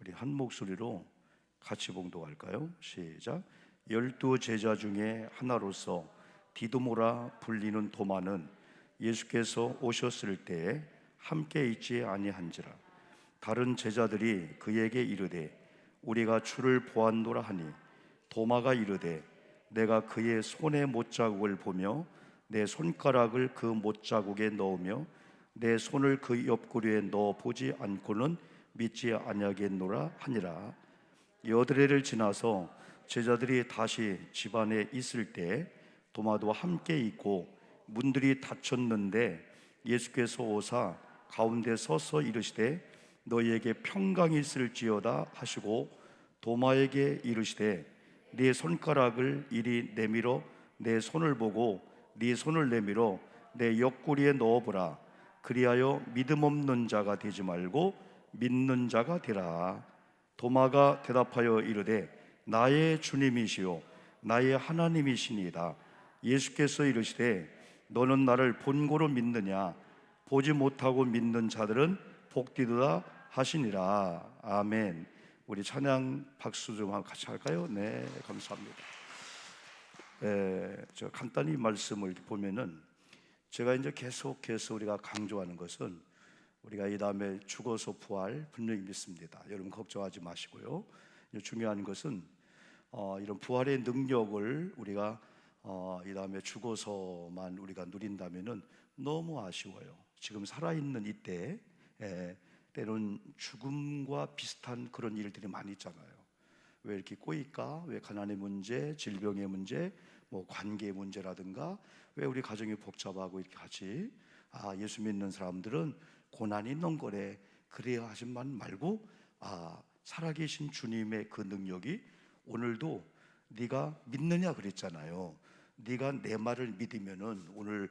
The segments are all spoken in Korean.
우리 한 목소리로 같이 봉독할까요? 시작. 12 제자 중에 하나로서 디도모라 불리는 도마는 예수께서 오셨을 때에 함께 있지 아니한지라. 다른 제자들이 그에게 이르되 우리가 주를 보았노라 하니 도마가 이르되 내가 그의 손의 못자국을 보며 내 손가락을 그 못자국에 넣으며 내 손을 그 옆구리에 넣어 보지 않고는 믿지 아니하겠노라 하니라. 여드레를 지나서 제자들이 다시 집안에 있을 때 도마도 함께 있고 문들이 닫혔는데 예수께서 오사 가운데 서서 이르시되 너희에게 평강이 있을지어다 하시고 도마에게 이르시되 네 손가락을 이리 내밀어 내 손을 보고 네 손을 내밀어 내 옆구리에 넣어보라. 그리하여 믿음 없는 자가 되지 말고 믿는 자가 되라. 도마가 대답하여 이르되 나의 주님이시요 나의 하나님이시니이다. 예수께서 이르시되 너는 나를 본고로 믿느냐? 보지 못하고 믿는 자들은 복되도다 하시니라. 아멘. 우리 찬양 박수 좀 같이 할까요? 네, 감사합니다. 저 간단히 말씀을 보면은 제가 이제 계속해서 우리가 강조하는 것은 우리가 이 다음에 죽어서 부활 분명히 믿습니다. 여러분 걱정하지 마시고요. 중요한 것은 이런 부활의 능력을 우리가 이 다음에 죽어서만 우리가 누린다면은 너무 아쉬워요. 지금 살아있는 이때 때론 죽음과 비슷한 그런 일들이 많이 있잖아요. 왜 이렇게 꼬일까? 왜 가난의 문제, 질병의 문제, 뭐 관계의 문제라든가 왜 우리 가정이 복잡하고 이렇게 하지? 예수 믿는 사람들은 고난이 있는 거래. 그래야 하지만 말고 살아계신 주님의 그 능력이 오늘도 네가 믿느냐 그랬잖아요. 네가 내 말을 믿으면은 오늘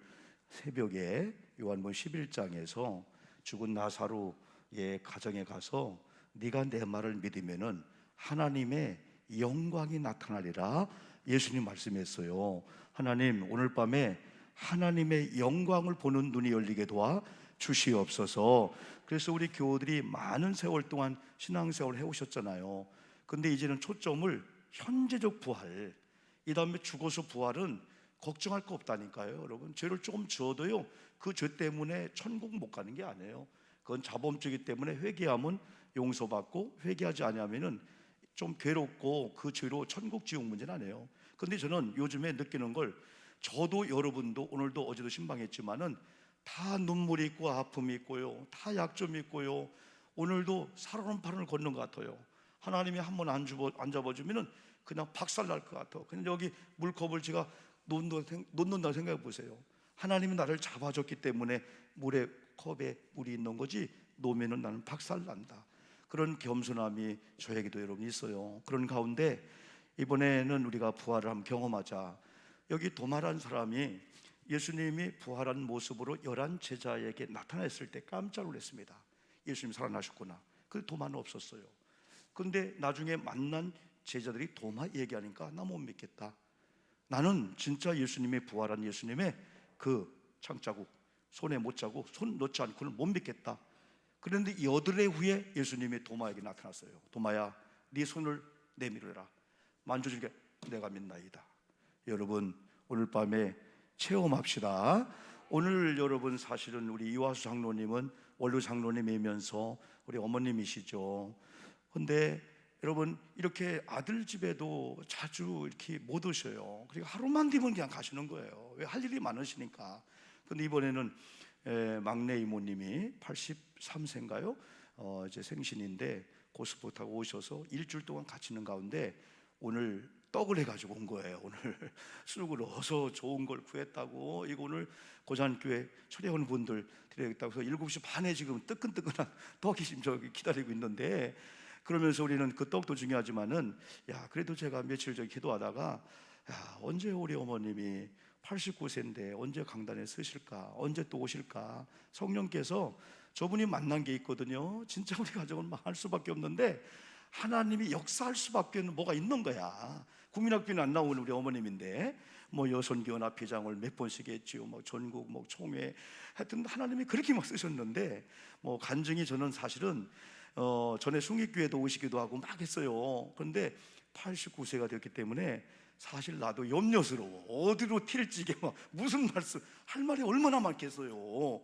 새벽에 요한복음 11장에서 죽은 나사로의 가정에 가서 네가 내 말을 믿으면은 하나님의 영광이 나타나리라 예수님 말씀했어요. 하나님 오늘 밤에 하나님의 영광을 보는 눈이 열리게 도와 주시옵소서. 그래서 우리 교우들이 많은 세월 동안 신앙생활을 해오셨잖아요. 근데 이제는 초점을 현재적 부활, 이 다음에 죽어서 부활은 걱정할 거 없다니까요. 여러분 죄를 조금 지어도요 그 죄 때문에 천국 못 가는 게 아니에요. 그건 자범죄이기 때문에 회개하면 용서받고 회개하지 아니하면은 좀 괴롭고 그 죄로 천국 지옥 문제는 아니에요. 근데 저는 요즘에 느끼는 걸, 저도 여러분도 오늘도 어제도 신방했지만은 다 눈물이 있고 아픔이 있고요, 다 약점이 있고요, 오늘도 살아온 판을 걷는 것 같아요. 하나님이 한 번 안 잡아주면은 그냥 박살 날 것 같아요. 그냥 여기 물컵을 제가 놓는다고 생각해 보세요. 하나님이 나를 잡아줬기 때문에 컵에 물이 있는 거지, 놓으면은 나는 박살 난다. 그런 겸손함이 저에게도 여러분 있어요. 그런 가운데 이번에는 우리가 부활을 한번 경험하자. 여기 도마라는 사람이 예수님이 부활한 모습으로 11 제자에게 나타났을 때 깜짝 놀랐습니다. 예수님 살아나셨구나. 그 도마는 없었어요. 근데 나중에 만난 제자들이 도마 얘기하니까 나 못 믿겠다. 나는 진짜 예수님의 부활한 예수님의 그 창자국, 손에 못 자고 손 넣지 않고는 못 믿겠다. 그런데 여드레 후에 예수님이 도마에게 나타났어요. 도마야, 네 손을 내밀어라. 만져주니까 내가 믿나이다. 여러분 오늘 밤에 체험합시다. 오늘 여러분 사실은 우리 이화수 장로님은 원로 장로님이면서 우리 어머님이시죠. 근데 여러분 이렇게 아들 집에도 자주 이렇게 못 오셔요. 그리고 하루만 되면 그냥 가시는 거예요. 왜? 할 일이 많으시니까. 근데 이번에는 막내 이모님이 83세인가요? 이제 생신인데 고스포 타고 오셔서 일주일 동안 같이 있는 가운데 오늘 떡을 해가지고 온 거예요. 오늘 쑥을 어서 좋은 걸 구했다고, 이거 오늘 고잔교회 초대원 분들 드려야겠다고 해서 7시 반에 지금 뜨끈뜨끈한 떡이 지금 저기 기다리고 있는데, 그러면서 우리는 그 떡도 중요하지만은 그래도 제가 며칠 전에 기도하다가 언제 우리 어머님이 89세인데 언제 강단에 서실까, 언제 또 오실까. 성령께서 저분이 만난 게 있거든요. 진짜 우리 가정은 망할 수밖에 없는데 하나님이 역사할 수밖에 없는 뭐가 있는 거야. 국민학교는 안 나오는 우리 어머님인데 뭐 여선교연합회장을 몇 번씩 했지요. 뭐 전국 뭐 총회, 하여튼 하나님이 그렇게 막 쓰셨는데 뭐 간증이, 저는 사실은 전에 숭립교회도 오시기도 하고 막 했어요. 그런데 89세가 됐기 때문에 사실 나도 염려스러워. 어디로 튈지 이게 막 무슨 말씀 할 말이 얼마나 많겠어요.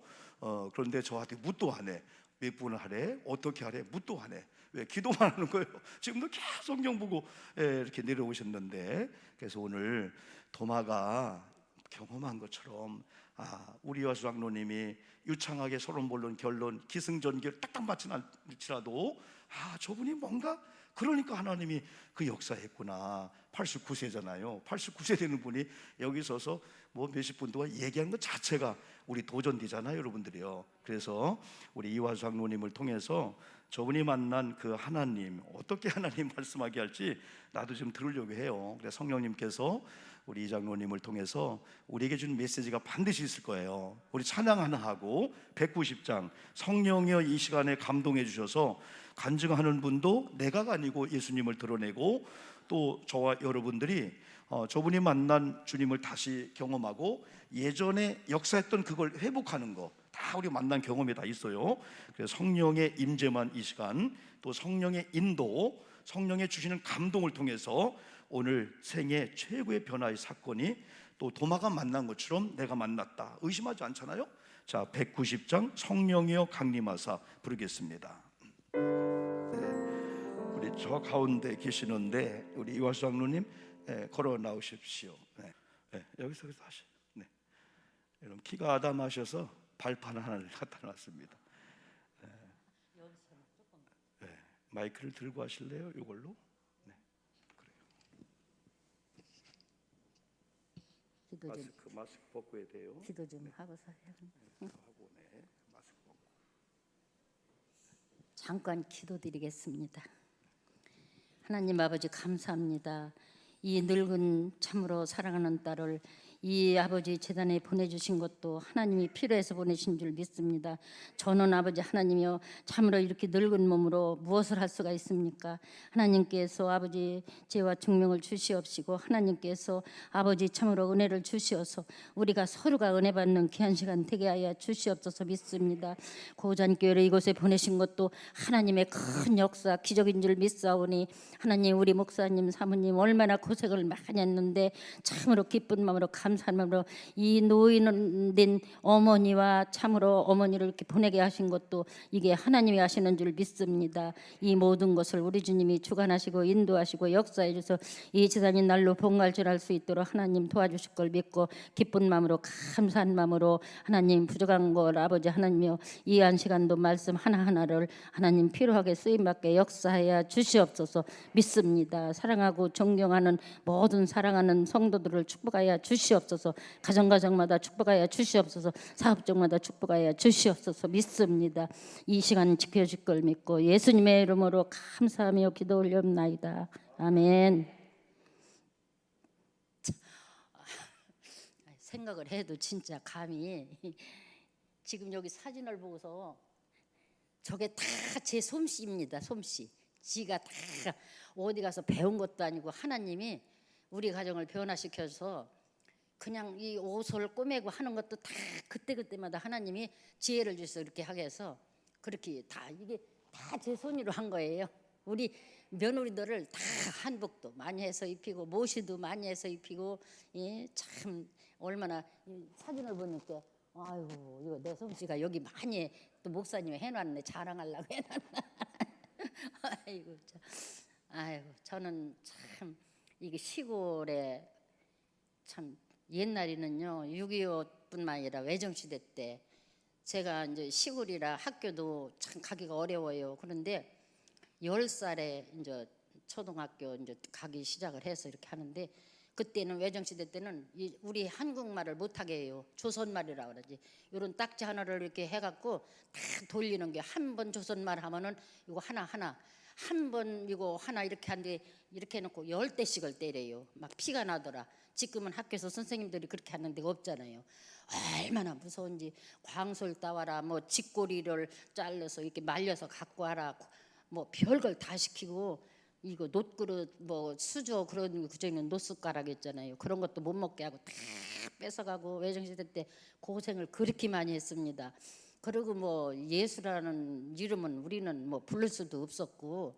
그런데 저한테 묻도 안 해. 몇 분을 하래? 어떻게 하래? 묻도 안 해. 왜? 기도만 하는 거예요. 지금도 계속 성경 보고 이렇게 내려오셨는데, 그래서 오늘 도마가 경험한 것처럼 우리 이화수 장로님이 유창하게 서론본론 결론 기승전결 딱딱 맞진 않지라도 저분이 뭔가 그러니까 하나님이 그 역사했구나. 89세잖아요 89세 되는 분이 여기 서서 뭐 몇십 분 동안 얘기하는 것 자체가 우리 도전되잖아요, 여러분들이요. 그래서 우리 이화수 장로님을 통해서 저분이 만난 그 하나님, 어떻게 하나님 말씀하게 할지 나도 좀 들으려고 해요. 그래서 성령님께서 우리 이 장로님을 통해서 우리에게 준 메시지가 반드시 있을 거예요. 우리 찬양 하나 하고 190장 성령이여 이 시간에 감동해 주셔서 간증하는 분도 내가가 아니고 예수님을 드러내고, 또 저와 여러분들이 저분이 만난 주님을 다시 경험하고 예전에 역사했던 그걸 회복하는 거 다 우리 만난 경험이 다 있어요. 그래서 성령의 임재만 이 시간, 또 성령의 인도, 성령의 주시는 감동을 통해서 오늘 생애 최고의 변화의 사건이 또 도마가 만난 것처럼 내가 만났다 의심하지 않잖아요. 자, 190장 성령이여 강림하사 부르겠습니다. 우리 저 가운데 계시는데 우리 이화수 장로님 걸어 나오십시오. 여기서 다시. 여러분 키가 아담하셔서 발판 하나를 갖다 놨습니다. 마이크를 들고 하실래요? 이걸로? 그래요. 마스크 벗고 해야 돼요. 기도 좀 하고서 하고 마스크 벗고. 잠깐 기도드리겠습니다. 하나님 아버지 감사합니다. 이 늙은 참으로 사랑하는 딸을 이 아버지 재단에 보내주신 것도 하나님이 필요해서 보내신 줄 믿습니다. 저는 아버지 하나님이여 참으로 이렇게 늙은 몸으로 무엇을 할 수가 있습니까? 하나님께서 아버지 죄와 증명을 주시옵시고 하나님께서 아버지 참으로 은혜를 주시어서 우리가 서로가 은혜 받는 귀한 시간 되게 하여 주시옵소서 믿습니다. 고잔교회를 이곳에 보내신 것도 하나님의 큰 역사 기적인 줄 믿사오니 하나님 우리 목사님 사모님 얼마나 고생을 많이 했는데 참으로 기쁜 마음으로 감사한 마음으로 이 노인 된 어머니와 참으로 어머니를 이렇게 보내게 하신 것도 이게 하나님이 하시는 줄 믿습니다. 이 모든 것을 우리 주님이 주관하시고 인도하시고 역사해 주셔서 이 지단인 날로 봉갈줄할 수 있도록 하나님 도와주실 걸 믿고 기쁜 마음으로 감사한 마음으로 하나님 부족한 걸 아버지 하나님이여 이 한 시간도 말씀 하나하나를 하나님 필요하게 쓰임받게 역사하여 주시옵소서 믿습니다. 사랑하고 존경하는 모든 사랑하는 성도들을 축복하여 주시옵소서. 가정가정마다 축복하여 주시옵소서. 사업적마다 축복하여 주시옵소서 믿습니다. 이 시간 지켜줄 걸 믿고 예수님의 이름으로 감사하며 기도 올려옵나이다. 아멘. 생각을 해도 진짜 감히 지금 여기 사진을 보고서 저게 다 제 솜씨입니다. 솜씨. 지가 다 어디 가서 배운 것도 아니고 하나님이 우리 가정을 변화시켜서 그냥 이 옷을 꼬매고 하는 것도 다 그때그때마다 하나님이 지혜를 주셔서 이렇게 하게 해서 그렇게 다 이게 다 제 손으로 한 거예요. 우리 며느리들을 다 한복도 많이 해서 입히고 모시도 많이 해서 입히고 참 얼마나 사진을 보니까 아이고 이거 내 솜씨가 여기 많이 또 목사님이 해놨네 자랑하려고 해놨나. 아이고 저는 참 이게 시골에 참 옛날에는요 6.25뿐만 아니라 외정시대 때 제가 이제 시골이라 학교도 참 가기가 어려워요. 그런데 10살에 이제 초등학교 이제 가기 시작을 해서 이렇게 하는데 그때는 외정시대 때는 우리 한국말을 못하게 해요. 조선말이라 그러지. 이런 딱지 하나를 이렇게 해갖고 다 돌리는 게 한 번 조선말 하면은 이거 하나 한 번 이거 하나 이렇게 하는데 이렇게 해놓고 10대씩을 때려요. 막 피가 나더라. 지금은 학교에서 선생님들이 그렇게 하는 데가 없잖아요. 얼마나 무서운지 광솔 따와라 뭐 직고리를 잘라서 이렇게 말려서 갖고 와라 뭐 별걸 다 시키고 이거 놋그릇 뭐 수저 그런 그중에는 놋숟가락 있잖아요. 그런 것도 못 먹게 하고 다 뺏어가고 외정시대 때 고생을 그렇게 많이 했습니다. 그리고 뭐 예수라는 이름은 우리는 뭐 부를 수도 없었고,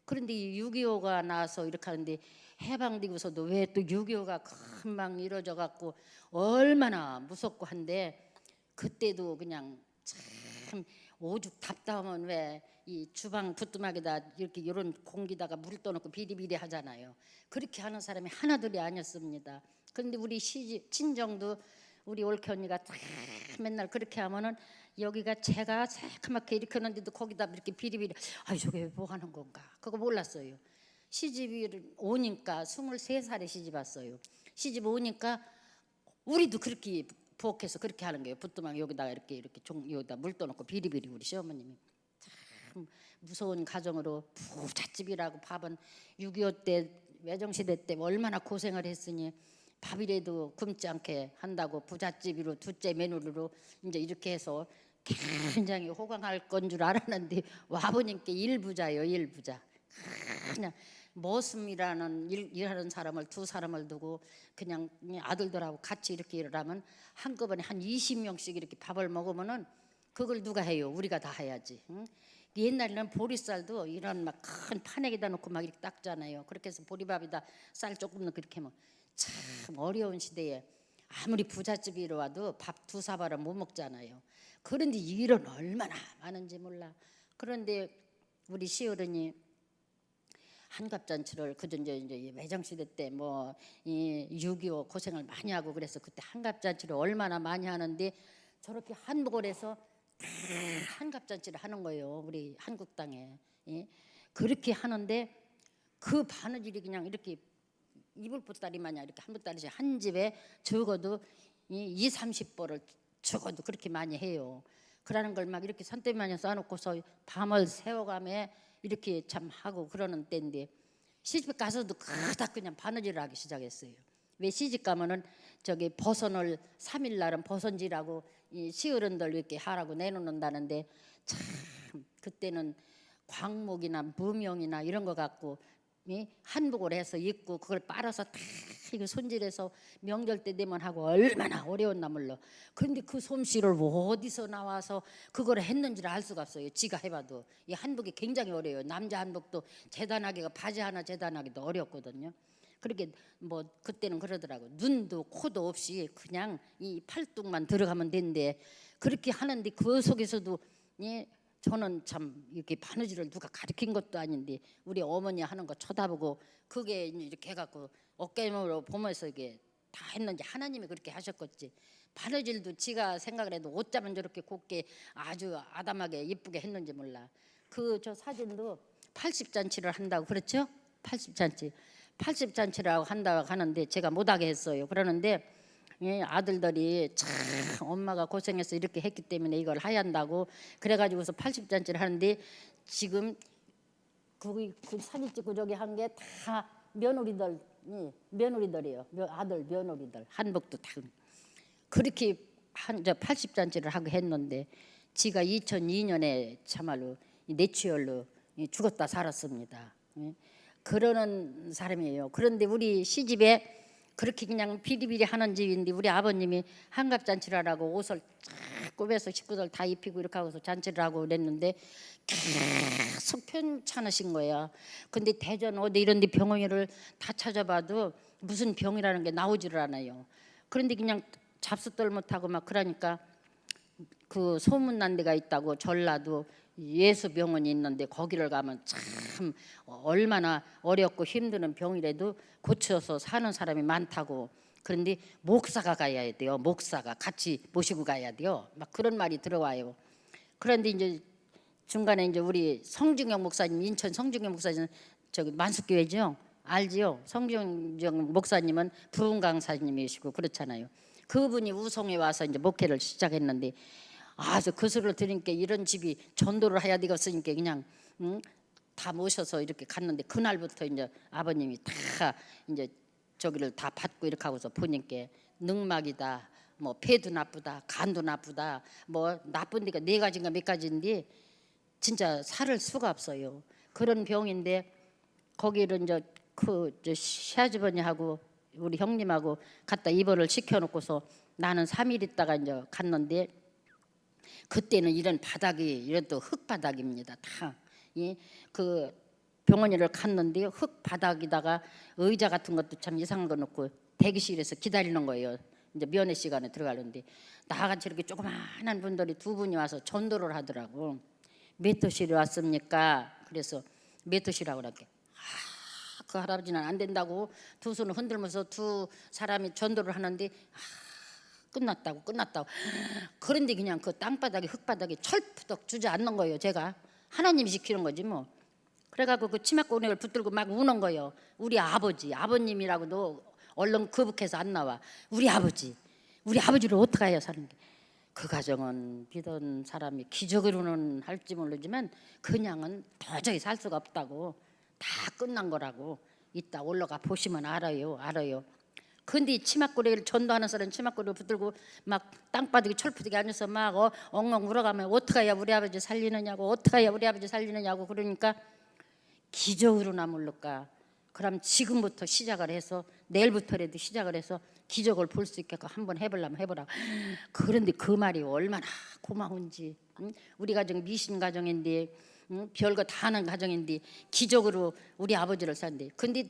그런데 6.25가 나서 이렇게 하는데 해방되고서도 왜 또 6.25가 금방 이루어져 갖고 얼마나 무섭고 한데, 그때도 그냥 참 오죽 답답하면 왜 이 주방 부뚜막에다 이렇게 이런 공기다가 물 떠놓고 비리비리 하잖아요. 그렇게 하는 사람이 하나둘이 아니었습니다. 그런데 우리 시집 친정도 우리 올케 언니가 다 맨날 그렇게 하면은 여기가 제가 새카맣게 이렇게 하는데도 거기다 이렇게 비리비리, 아이 저게 뭐 하는 건가 그거 몰랐어요. 시집이 오니까 23살에 시집 왔어요. 시집 오니까 우리도 그렇게 부엌에서 그렇게 하는 거예요. 부뚜막 여기다가 이렇게 여기다 물 떠놓고 비리비리. 우리 시어머님이 참 무서운 가정으로 부잣집이라고, 밥은 6.25 때 외정시대 때 얼마나 고생을 했으니 밥이라도 굶지 않게 한다고 부잣집으로 둘째 며느리로 이제 이렇게 해서 굉장히 호강할 건 줄 알았는데 와보니까 일부자예요. 일부자. 그냥 머슴이라는 일하는 사람을 두 사람을 두고 그냥 아들들하고 같이 이렇게 일을 하면 한꺼번에 한 20명씩 이렇게 밥을 먹으면은 그걸 누가 해요? 우리가 다 해야지. 응? 옛날에는 보리쌀도 이런 막 큰 판에다 놓고 막 이렇게 닦잖아요. 그렇게 해서 보리밥에다 쌀 조금 넣고 그렇게 하면, 참 어려운 시대에 아무리 부잣집이라 와도 밥 두 사발은 못 먹잖아요. 그런데 일은 얼마나 많은지 몰라. 그런데 우리 시어른이 한갑잔치를 그저 이제 외정시대 때 뭐 이 6.25 고생을 많이 하고 그래서 그때 한갑잔치를 얼마나 많이 하는데 저렇게 한복을 해서 다 한갑잔치를 하는 거예요. 우리 한국 땅에. 예? 그렇게 하는데 그 바느질이 그냥 이렇게 이불 보따리 마냥 이렇게 한 보따리씩 한 집에 적어도 2, 30벌을 적어도 그렇게 많이 해요. 그러는 걸 막 이렇게 산더미마냥 쌓아놓고서 밤을 새워가며 이렇게 참 하고 그러는 때인데, 시집 가서도 그닥 그냥 바느질을 하기 시작했어요. 왜 시집 가면은 저기 버선을 3일 날은 버선지라고 이 시어른들 이렇게 하라고 내놓는다는데, 참 그때는 광목이나 무명이나 이런 거 갖고 한복을 해서 입고 그걸 빨아서 다 이거 손질해서 명절 때 되면 하고 얼마나 어려웠나 몰라. 그런데 그 솜씨를 어디서 나와서 그걸 했는지를 알 수가 없어요. 지가 해봐도 이 한복이 굉장히 어려워요. 남자 한복도 재단하기가 바지 하나 재단하기도 어렵거든요. 그렇게 뭐 그때는 그러더라고. 눈도 코도 없이 그냥 이 팔뚝만 들어가면 된대. 그렇게 하는데 그 속에서도 저는 참 이렇게 바느질을 누가 가르친 것도 아닌데 우리 어머니 하는 거 쳐다보고 그게 이렇게 해갖고 어깨으로 보면서 이게 다 했는지 하나님이 그렇게 하셨겠지. 바느질도 지가 생각을 해도 옷자면 저렇게 곱게 아주 아담하게 이쁘게 했는지 몰라. 그 저 사진도 80잔치를 한다고 그렇죠? 80잔치라고 한다고 하는데 제가 못하게 했어요. 그러는데 아들들이 참 엄마가 고생해서 이렇게 했기 때문에 이걸 해야 한다고 그래가지고서 80잔치를 하는데, 지금 그 사진 찍고 저기 한 게 다 며느리들이에요. 아들 며느리들 한복도 다 그렇게 저 80잔치를 하고 했는데, 지가 2002년에 참말로 뇌출혈로 죽었다 살았습니다. 그러는 사람이에요. 그런데 우리 시집에 그렇게 그냥 비리비리 하는 집인데 우리 아버님이 한갑잔치를 하라고 옷을 쫙 꾸며서 식구들 다 입히고 이렇게 하고서 잔치를 하고 그랬는데 계속 편찮으신 거야. 근데 대전 어디 이런 데 병원을 다 찾아봐도 무슨 병이라는 게 나오지를 않아요. 그런데 그냥 잡숫들 못하고 막 그러니까 그 소문난 데가 있다고, 전라도 예수병원이 있는데 거기를 가면 참 얼마나 어렵고 힘드는 병이라도 고쳐서 사는 사람이 많다고. 그런데 목사가 가야 돼요. 목사가 같이 모시고 가야 돼요. 막 그런 말이 들어와요. 그런데 이제 중간에 이제 우리 성중영 목사님, 인천 성중영 목사님 저기 만숙교회죠. 알지요? 성중영 목사님은 부흥 강사님이시고 그렇잖아요. 그분이 우성에 와서 이제 목회를 시작했는데, 아주 그 소리를 들으니까 이런 집이 전도를 해야 되겠으니까 그냥 다 모셔서 이렇게 갔는데, 그날부터 이제 아버님이 다 이제 저기를 다 받고 이렇게 하고서 보니까 늑막이다, 뭐 폐도 나쁘다, 간도 나쁘다, 뭐 나쁜 데가 4가지인가 몇 가지인데 진짜 살을 수가 없어요. 그런 병인데 거기를 이제 그 시아주버니하고 우리 형님하고 갖다 입원을 시켜놓고서 나는 3일 있다가 이제 갔는데, 그때는 이런 바닥이 이런 또 흙바닥입니다. 다. 그 병원을 갔는데 흙바닥에다가 의자 같은 것도 참 이상한 거 놓고 대기실에서 기다리는 거예요. 이제 면회 시간에 들어가는데 나같이 이렇게 조그마한 분들이 두 분이 와서 전도를 하더라고. 몇 도실에 왔습니까? 그래서 몇 도시라고 그러게. 그 할아버지는 안 된다고 두 손을 흔들면서 두 사람이 전도를 하는데 끝났다고. 그런데 그냥 그 땅바닥에 흙바닥에 철푸덕 주저앉는 거예요. 제가 하나님이 시키는 거지 뭐. 그래가지고 그 치맛고리를 붙들고 막 우는 거예요. 우리 아버님이라고도 얼른 거북해서 안 나와. 우리 아버지를 어떻게 해야 사는 게. 그 가정은 믿은 사람이 기적으로는 할지 모르지만 그냥은 도저히 살 수가 없다고. 다 끝난 거라고. 이따 올라가 보시면 알아요. 근데 치맛고리를 전도하는 사람 치맛고리를 붙들고 막 땅바닥에 철푸덕에 앉아서 막 엉엉 울어가면 어떻게 해야 우리 아버지 살리느냐고 그러니까 기적으로나 모를까. 그럼 지금부터 시작을 해서 내일부터라도 시작을 해서 기적을 볼 수 있게끔 한번 해보려면 해보라. 그런데 그 말이 얼마나 고마운지. 우리 가정 미신 가정인데 별거 다 하는 가정인데 기적으로 우리 아버지를 산대. 근데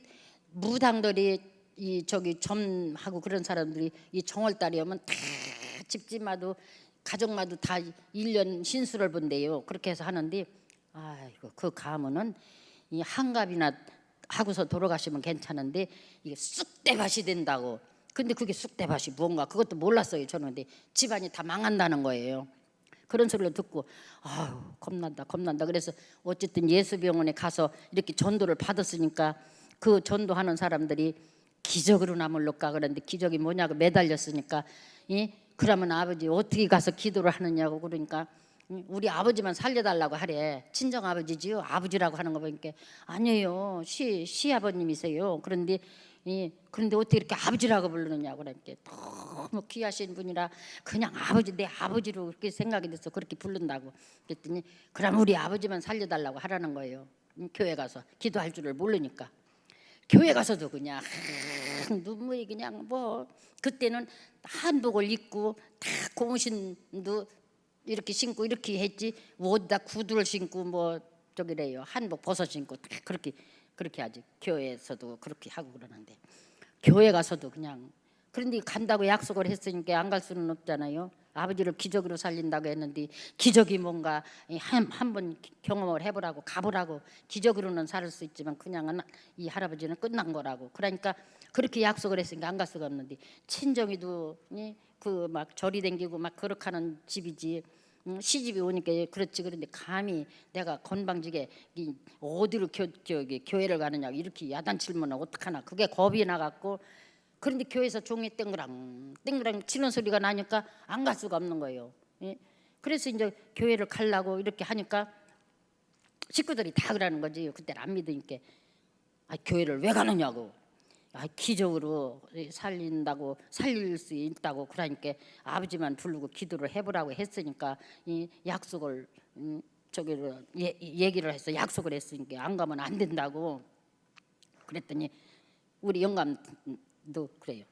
무당들이 이 저기 점하고 그런 사람들이 이 정월달이 오면 다 집집마다 가정마다 다 1년 신수를 본대요. 그렇게 해서 하는데 아이고 그 가문은 이 한갑이나 하고서 돌아가시면 괜찮은데 이게 쑥대밭이 된다고. 근데 그게 쑥대밭이 뭔가 그것도 몰랐어요. 저는. 근데 집안이 다 망한다는 거예요. 그런 소리를 듣고 아유 겁난다. 그래서 어쨌든 예수병원에 가서 이렇게 전도를 받았으니까 그 전도하는 사람들이 기적으로나 모를까 그런데 기적이 뭐냐고 매달렸으니까 그러면 아버지 어떻게 가서 기도를 하느냐고 그러니까 우리 아버지만 살려달라고 하래. 친정 아버지지요. 아버지라고 하는 거 보니까 아니에요. 시아버님이세요. 그런데 어떻게 이렇게 아버지라고 부르느냐고 그러니까 너무 귀하신 분이라 그냥 내 아버지로 그렇게 생각이 돼서 그렇게 부른다고. 그랬더니 그럼 우리 아버지만 살려달라고 하라는 거예요. 교회 가서 기도할 줄을 모르니까. 교회 가서도 그냥 눈물이 그냥 뭐 그때는 한복을 입고 다 고무신도 이렇게 신고 이렇게 했지 어디다 구두를 신고 뭐 저기래요. 한복 벗어 신고 다 그렇게 하지. 교회에서도 그렇게 하고 그러는데 교회 가서도 그냥. 그런데 간다고 약속을 했으니까 안 갈 수는 없잖아요. 아버지를 기적으로 살린다고 했는데 기적이 뭔가 한번 경험을 해보라고 가보라고. 기적으로는 살 수 있지만 그냥은 이 할아버지는 끝난 거라고. 그러니까 그렇게 약속을 했으니까 안 갈 수가 없는데 친정이도 그 막 절이 댕기고 막 그렇게 하는 집이지. 시집이 오니까 그렇지. 그런데 감히 내가 건방지게 어디로 교회를 가느냐고 이렇게 야단치면 어떡하나. 그게 겁이 나갖고. 그런데 교회에서 종이 땡그랑 치는 소리가 나니까 안 갈 수가 없는 거예요. 그래서 이제 교회를 가려고 이렇게 하니까 식구들이 다 그러는 거지. 그때는 안 믿으니까 교회를 왜 가느냐고. 기적으로 살릴 수 있다고 그러니까 아버지만 부르고 기도를 해보라고 했으니까 이 약속을 저기를 얘기를 해서 약속을 했으니까 안 가면 안 된다고. 그랬더니 우리 영감도 그래요.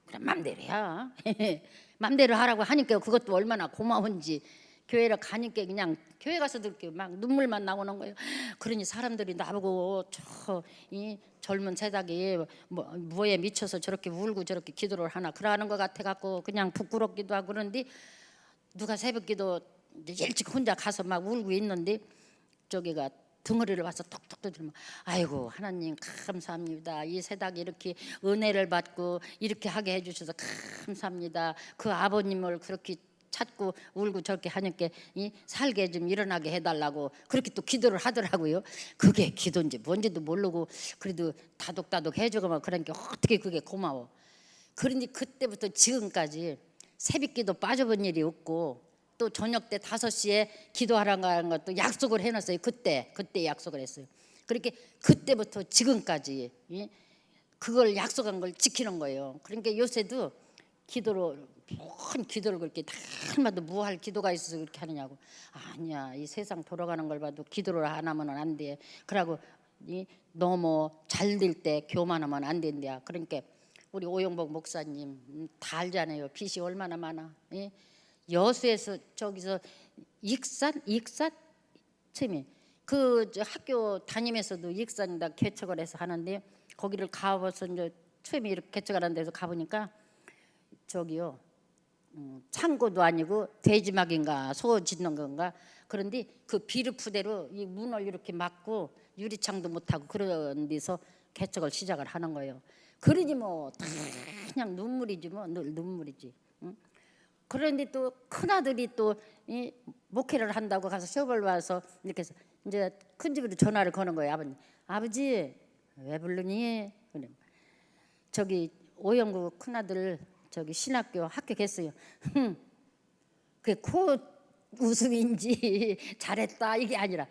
그럼 맘대로 해. 맘대로 하라고 하니까 그것도 얼마나 고마운지. 교회를 가니까 그냥 교회 가서도 이렇게 막 눈물만 나오는 거예요. 그러니 사람들이 나보고 이 젊은 세닥이 뭐에 미쳐서 저렇게 울고 저렇게 기도를 하나 그러는 것 같아 갖고 그냥 부끄럽기도 하고. 그런데 누가 새벽기도 일찍 혼자 가서 막 울고 있는데 저기가 덩어리를 와서 톡톡 두드리면 아이고 하나님 감사합니다. 이 세닥이 이렇게 은혜를 받고 이렇게 하게 해주셔서 감사합니다. 그 아버님을 그렇게 찾고 울고 저렇게 하니까 살게 좀 일어나게 해달라고 그렇게 또 기도를 하더라고요. 그게 기도인지 뭔지도 모르고 그래도 다독다독 해주고 그러니까 어떻게 그게 고마워. 그런데 그때부터 지금까지 새벽기도 빠져본 일이 없고 또 저녁 때 5시에 기도하라고 하는 것도 약속을 해놨어요. 그때 약속을 했어요. 그렇게 그때부터 지금까지 그걸 약속한 걸 지키는 거예요. 그러니까 요새도 큰 기도를 그렇게 날마다 무할 기도가 있어서 그렇게 하느냐고. 아니야, 이 세상 돌아가는 걸 봐도 기도를 안 하면 안 돼. 그러고 너무 잘 될 때 교만하면 안 된대야. 그러니까 우리 오영복 목사님 다 알잖아요. 빚이 얼마나 많아. 여수에서 저기서 익산 처음에 저 학교 다니면서도 익산에다 개척을 해서 하는데 거기를 가봐서 이제 처음에 이렇게 개척하는 데서 가보니까 저기요 창고도 아니고 돼지막인가 소 짓는 건가 그런데 그 비루프대로 이 문을 이렇게 막고 유리창도 못하고 그런 데서 개척을 시작을 하는 거예요. 그러니 뭐 다 그냥 눈물이지 뭐 늘 눈물이지. 응? 그런데 또 큰아들이 또 이 목회를 한다고 가서 시험을 봐서 이렇게 해서 이제 큰 집으로 전화를 거는 거예요. 아버지 왜 부르니? 그래. 저기 오영구 큰아들 저기 신학교 합격했어요. 그코 웃음인지 잘했다 이게 아니라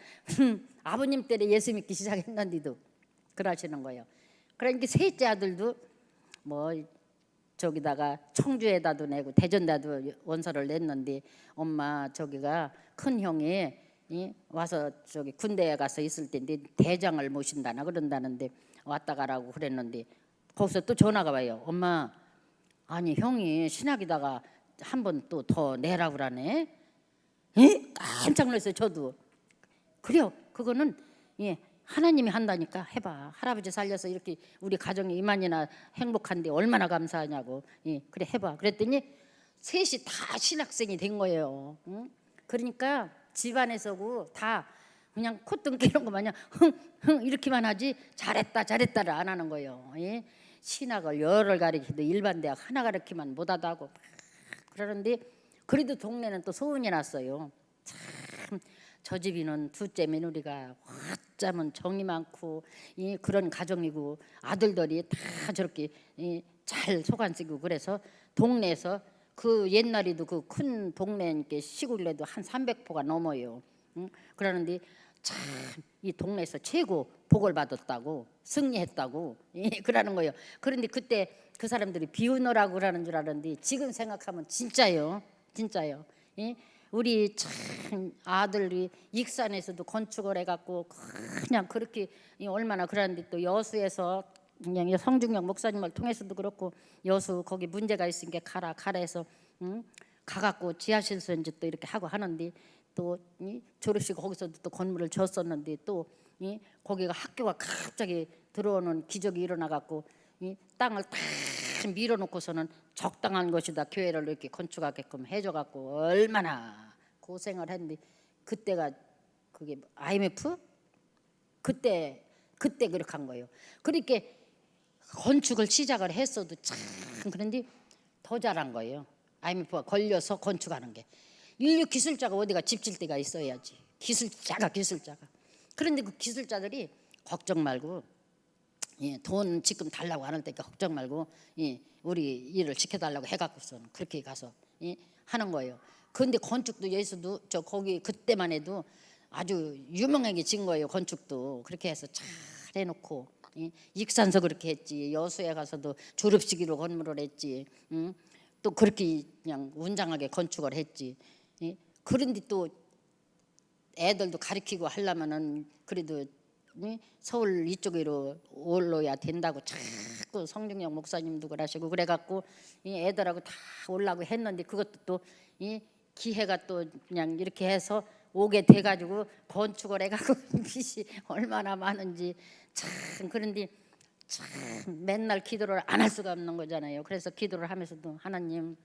아버님 때에 예수 믿기 시작했는데도 그러시는 거예요. 그러니까 셋째 아들도 뭐 저기다가 청주에다도 내고 대전에다도 원서를 냈는데 엄마 저기가 큰 형이 와서 저기 군대에 가서 있을 텐데 대장을 모신다나 그런다는데 왔다 가라고 그랬는데 거기서 또 전화가 와요. 엄마 아니 형이 신학이다가 한 번 또 더 내라고 그러네. 깜짝 놀랐어요. 저도 그래요. 그거는 하나님이 한다니까 해봐. 할아버지 살려서 이렇게 우리 가정이 이만이나 행복한데 얼마나 감사하냐고. 그래 해봐. 그랬더니 셋이 다 신학생이 된 거예요. 응? 그러니까 집안에서고 다 그냥 콧등 깨는 거 마냥 흥흥 이렇게만 하지 잘했다를 안 하는 거예요. 신학을 열을 가리키도 일반 대학 하나 가르치면 못하다고 그러는데 그래도 동네는 또 소문이 났어요. 참 저 집이는 둘째 며느리가 어쩌면 정이 많고 그런 가정이고 아들들이 다 저렇게 잘 속안 쓰고 그래서 동네에서 그 옛날에도 그 큰 동네 시골에도 한 300포가 넘어요. 그러는데 참 이 동네에서 최고 복을 받았다고 승리했다고 그러는 거예요. 그런데 그때 그 사람들이 비웃으라고 그러는 줄 알았는데 지금 생각하면 진짜요. 우리 참 아들이 익산에서도 건축을 해갖고 그냥 그렇게 얼마나 그러는데 또 여수에서 그냥 성중영 목사님을 통해서도 그렇고 여수 거기 문제가 있으니까 가라 해서 가갖고 지하실서 이제 또 이렇게 하고 하는데 또 졸업식 거기서도 또 건물을 줬었는데 또 거기가 학교가 갑자기 들어오는 기적이 일어나갖고 땅을 딱 밀어놓고서는 적당한 것이다 교회를 이렇게 건축하게끔 해줘갖고 얼마나 고생을 했는데 그때가 그게 IMF 그때 그렇게 한 거예요. 그러니까 건축을 시작을 했어도 참 그런데 더 잘한 거예요. IMF가 걸려서 건축하는 게 인류 기술자가 어디가 집 질 데가 있어야지. 기술자가 그런데 그 기술자들이 걱정 말고 돈 지금 달라고 안 할 때니까 걱정 말고 우리 일을 시켜달라고 해갖고서는 그렇게 가서 하는 거예요. 그런데 건축도 예수도 저 거기 그때만 해도 아주 유명하게 진 거예요. 건축도 그렇게 해서 잘 해놓고 익산서 그렇게 했지. 여수에 가서도 졸업식으로 건물을 했지. 또 그렇게 그냥 운장하게 건축을 했지. 그런데 또 애들도 가르치고 하려면은 그래도 서울 이쪽으로 올라야 된다고 자꾸 성중영 목사님도 그러시고 그래갖고 애들하고 다 올라고 했는데 그것도 또 기회가 또 그냥 이렇게 해서 오게 돼가지고 건축을 해갖고 빚이 얼마나 많은지 참 그런데 참 맨날 기도를 안 할 수가 없는 거잖아요. 그래서 기도를 하면서도 하나님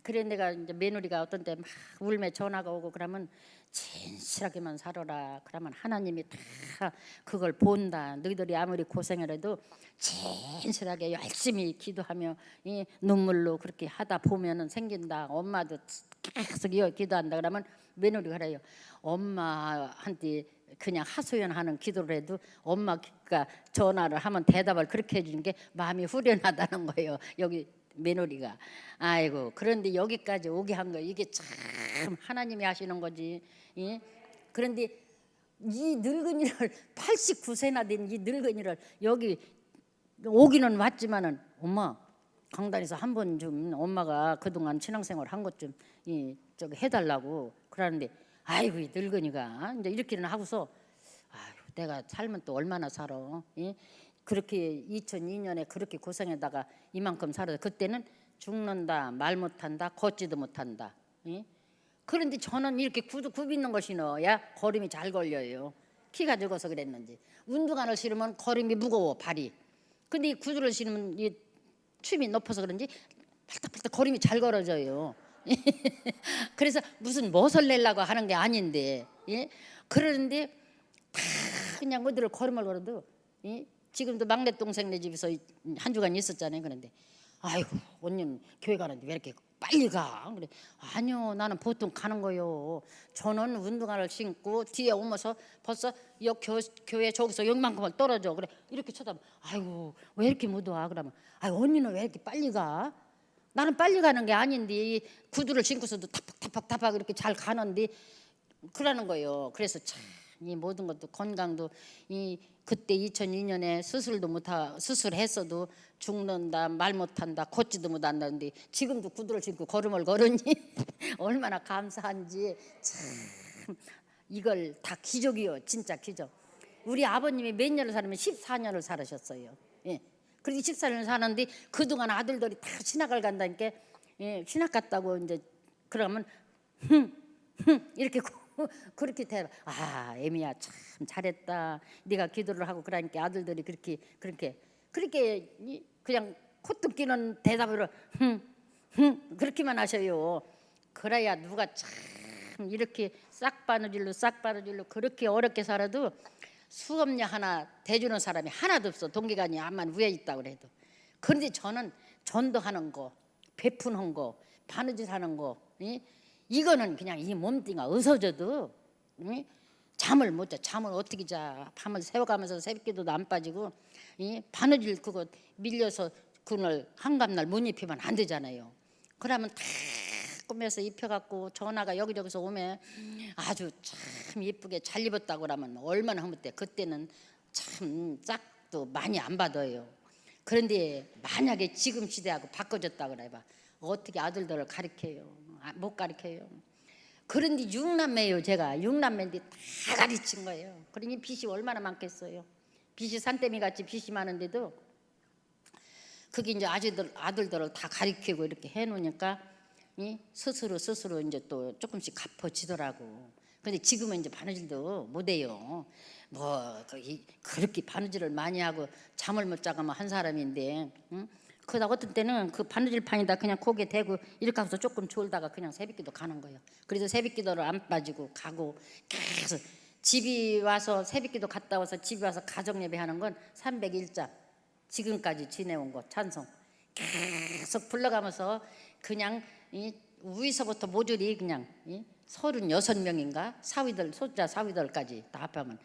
그래 내가 이제 며느리가 어떤 때 막 울며 전화가 오고 그러면 진실하게만 살아라. 그러면 하나님이 다 그걸 본다. 너희들이 아무리 고생을 해도 진실하게 열심히 기도하며 이 눈물로 그렇게 하다 보면은 생긴다. 엄마도 계속 기도한다. 그러면 며느리가 그래요. 엄마한테 그냥 하소연하는 기도를 해도 엄마가 전화를 하면 대답을 그렇게 해주는 게 마음이 후련하다는 거예요. 여기 며느리가 아이고 그런데 여기까지 오게 한 거 이게 참 하나님이 하시는 거지. 그런데 이 늙은이를 89세나 된 이 늙은이를 여기 오기는 왔지만은 엄마 강단에서 한 번 좀 엄마가 그동안 신앙생활 한 것 좀 저기 해달라고 그러는데 아이고 이 늙은이가 이제 이렇게는 하고서 아유 내가 살면 또 얼마나 살아. 그렇게 2002년에 그렇게 고생하다가 이만큼 살아서 그때는 죽는다 말 못한다 걷지도 못한다 예? 그런데 저는 이렇게 구두 굽있는 거 신어야 걸음이 잘 걸려요. 키가 적어서 그랬는지. 운동화를 신으면 걸음이 무거워 발이. 근데 이 구두를 신으면 이 춤이 높아서 그런지 팔딱팔딱 걸음이 잘 걸어져요. 그래서 무슨 멋을 내려고 하는 게 아닌데, 예? 그러는데 다 그냥 어디를 걸음을 걸어도, 예? 지금도 막내 동생네 집에서 한 주간 있었잖아요. 그런데 아이고 언니는 교회 가는데 왜 이렇게 빨리 가? 그래. 아니요, 나는 보통 가는 거요. 저는 운동화를 신고 뒤에 오면서 벌써 교회 저기서 여기만큼을 떨어져. 그래 이렇게 쳐다봐. 아이고 왜 이렇게 못 와? 그러면 아이 언니는 왜 이렇게 빨리 가? 나는 빨리 가는 게 아닌데 이 구두를 신고서도 타팍타팍 이렇게 잘 가는데 그러는 거예요. 그래서 참 이 모든 것도 건강도 이 그때 2002년에 수술했어도 죽는다 말 못한다 걷지도 못한다는데 지금도 구두를 신고 걸음을 걸으니 얼마나 감사한지 참 이걸 다 기적이요. 진짜 기적. 우리 아버님이 몇 년을 살면 14년을 살으셨어요. 예. 그리고 14년을 사는데 그동안 아들들이 다 신학을 간다니까, 예, 신학 갔다고 이제 그러면 이렇게 그렇게 돼. 아 애미야 참 잘했다. 네가 기도를 하고 그러니까 아들들이 그렇게 그냥 콧등 끼는 대답으로 그렇게만 하셔요. 그래야 누가 참 이렇게 싹바느질로 그렇게 어렵게 살아도 수업료 하나 대주는 사람이 하나도 없어. 동기간이 암만 위에 있다고 그래도. 그런데 저는 전도하는 거, 베푸는 거, 바느질하는 거, 이거는 그냥 이 몸뚱이가 어서져도 잠을 못 자. 잠을 어떻게 자? 밤을 새워가면서 새벽기도도 안 빠지고 바느질 그거 밀려서 그날 한갑날 못 입히면 안 되잖아요. 그러면 다 꾸며서 입혀갖고 전화가 여기저기서 오면 아주 참 예쁘게 잘 입었다고 그러면 얼마나 흐뭇해. 그때는 참 짝도 많이 안 받아요. 그런데 만약에 지금 시대하고 바꿔졌다고 그래봐 어떻게 아들들을 가르쳐요? 못 가르쳐요. 그런데 6남매예요. 제가 6남매인데 다 가르친 거예요. 그러니 빚이 얼마나 많겠어요. 빚이 산더미 같이 빚이 많은데도 그게 이제 아들들을 다 가르치고 이렇게 해놓으니까 스스로 이제 또 조금씩 갚아지더라고. 근데 지금은 이제 바느질도 못해요. 뭐 그렇게 바느질을 많이 하고 잠을 못 자고 한 사람인데, 그러다 어떤 때는 그 바느질판에다 그냥 고개 대고 이렇게 하고서 조금 졸다가 그냥 새벽기도 가는 거예요. 그래서 새벽기도를 안 빠지고 가고 계속 집이 와서 새벽기도 갔다 와서 집에 와서 가정예배 하는 건 301장 지금까지 지내온 거 찬송 계속 불러가면서 그냥 위서부터 모조리 그냥 36명인가 소자 사위들까지 다 합하면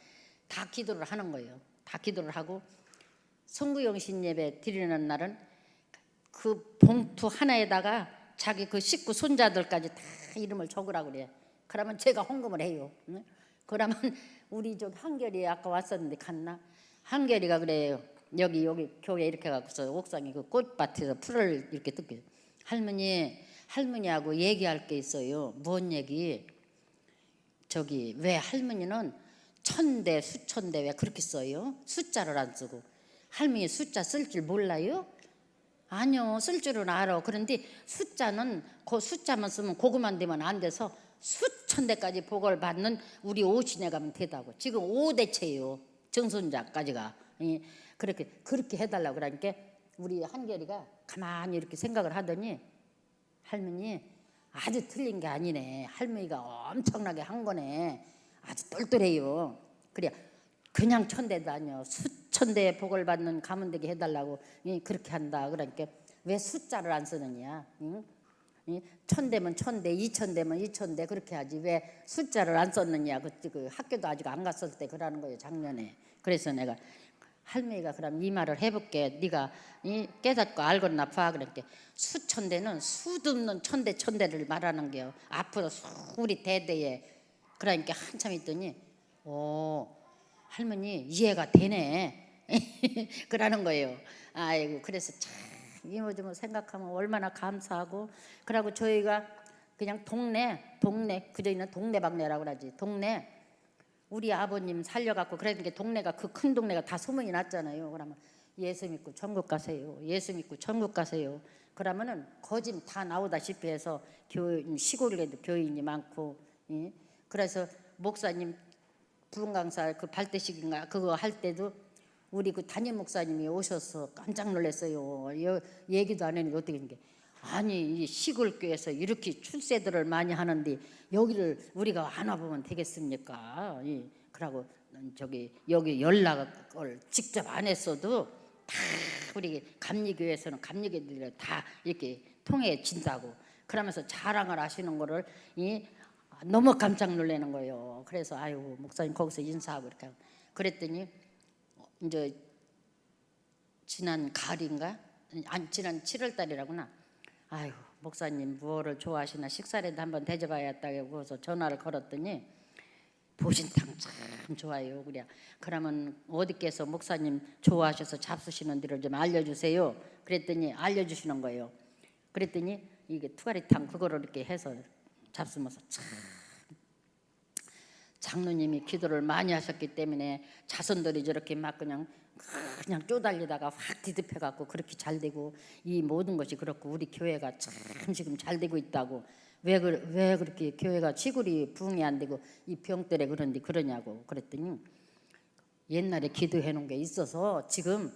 다 기도를 하는 거예요. 다 기도를 하고 성구영신 예배 드리는 날은 그 봉투 하나에다가 자기 그 식구 손자들까지 다 이름을 적으라고 그래. 그러면 제가 헌금을 해요. 그러면 우리 저 한결이 아까 왔었는데 갔나? 한결이가 그래요. 여기 교회 이렇게 갖고서 옥상에 그 꽃밭에서 풀을 이렇게 뜯고 할머니하고 얘기할 게 있어요. 뭔 얘기? 저기 왜 할머니는 천대 수천대 왜 그렇게 써요? 숫자를 안 쓰고. 할머니 숫자 쓸 줄 몰라요? 아니요, 쓸 줄은 알아. 그런데 숫자는 그 숫자만 쓰면 그것만 되면 안 돼서 수천 대까지 복을 받는 우리 오신에 가면 되다고. 지금 5대째예요. 정손자까지가. 그렇게 해달라고 그러니까 우리 한결이가 가만히 이렇게 생각을 하더니 할머니 아주 틀린 게 아니네. 할머니가 엄청나게 한 거네. 아주 똘똘해요. 그래 그냥 천대도 아니요. 수천 대의 복을 받는 가문 되게 해달라고 그렇게 한다. 그러니까 왜 숫자를 안 쓰느냐? 천대면 천대, 2000대면 2000대 그렇게 하지 왜 숫자를 안 썼느냐? 그 학교도 아직 안 갔을 때 그러는 거예요. 작년에. 그래서 내가 할머니가 그럼 이 말을 해볼게. 네가 깨닫고 알겠나 봐. 그러니까 수천대는 수도 없는 천대를 말하는 게요. 앞으로 우리 대대에. 그러니까 한참 있더니 할머니 이해가 되네. 그러는 거예요. 아이고 그래서 참 이모저모 생각하면 얼마나 감사하고. 그러고 저희가 그냥 동네 그저 있는 동네방네라고 그러지. 동네 우리 아버님 살려갖고 그러니까 동네가 그 큰 동네가 다 소문이 났잖아요. 그러면 예수 믿고 천국 가세요. 예수 믿고 천국 가세요. 그러면은 거짐 다 나오다시피 해서 시골에도 교인이 많고, 예? 그래서 목사님 부흥 강사 그 발대식인가 그거 할 때도 우리 그 담임 목사님이 오셔서 깜짝 놀랐어요. 얘기도 안 했는데 어떻게 된 게, 아니 이 시골 교회에서 이렇게 출세들을 많이 하는데 여기를 우리가 안 와보면 되겠습니까? 예. 그러고 여기 연락을 직접 안 했어도 다 우리 감리교회에서는 감리교회들이 다 이렇게 통해진다고 그러면서 자랑을 하시는 거를 너무 깜짝 놀라는 거예요. 그래서 아유 목사님 거기서 인사하고 이렇게 하고 그랬더니 이제 지난 가을인가? 아니 지난 7월 달이라구나. 아유 목사님 무엇을 좋아하시나 식사라도 한번 대접해야겠다고 해서 전화를 걸었더니 보신탕 참 좋아요. 그래. 그러면 어디께서 목사님 좋아하셔서 잡수시는 데를 좀 알려주세요. 그랬더니 알려주시는 거예요. 그랬더니 이게 투가리탕 그거를 이렇게 해서 잡수면서 참 장로님이 기도를 많이 하셨기 때문에 자손들이 저렇게 막 그냥 쪼달리다가 확 뒤집혀갖고 그렇게 잘 되고 이 모든 것이 그렇고 우리 교회가 참 지금 잘 되고 있다고 왜 그렇게 교회가 시골이 부흥이 안 되고 이 병들에 그런데 그러냐고 그랬더니 옛날에 기도해 놓은 게 있어서 지금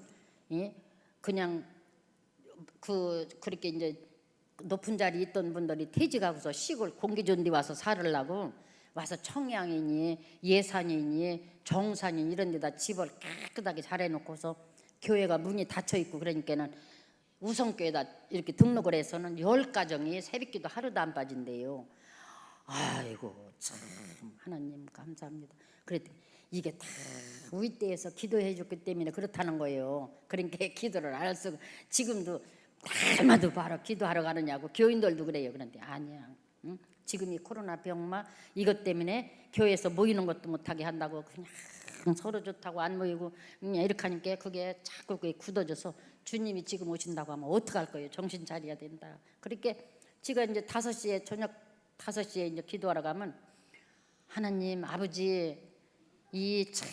그냥 그렇게 이제 높은 자리 있던 분들이 퇴직하고서 시골 공기 좋은 데 와서 살으려고 와서 청양이니 예산이니 정산이니 이런 데다 집을 깨끗하게 잘 해놓고서 교회가 문이 닫혀있고 그러니까는 우성교회에다 이렇게 등록을 해서는 10가정이 새벽기도 하루도 안 빠진대요. 아이고 참 하나님 감사합니다. 그랬더니 이게 다 우리 때에서 기도해 줬기 때문에 그렇다는 거예요. 그러니까 기도를 안 할 수가 지금도 날마다 바로 기도하러 가느냐고 교인들도 그래요. 그런데 아니야. 응? 지금 이 코로나 병마 이것 때문에 교회에서 모이는 것도 못하게 한다고 그냥 서로 좋다고 안 모이고 그냥 이렇게 하니까 그게 자꾸 그게 굳어져서 주님이 지금 오신다고 하면 어떡할 거예요. 정신 차려야 된다. 그렇게 지가 이제 5시에 저녁 5시에 이제 기도하러 가면 하나님 아버지 이 참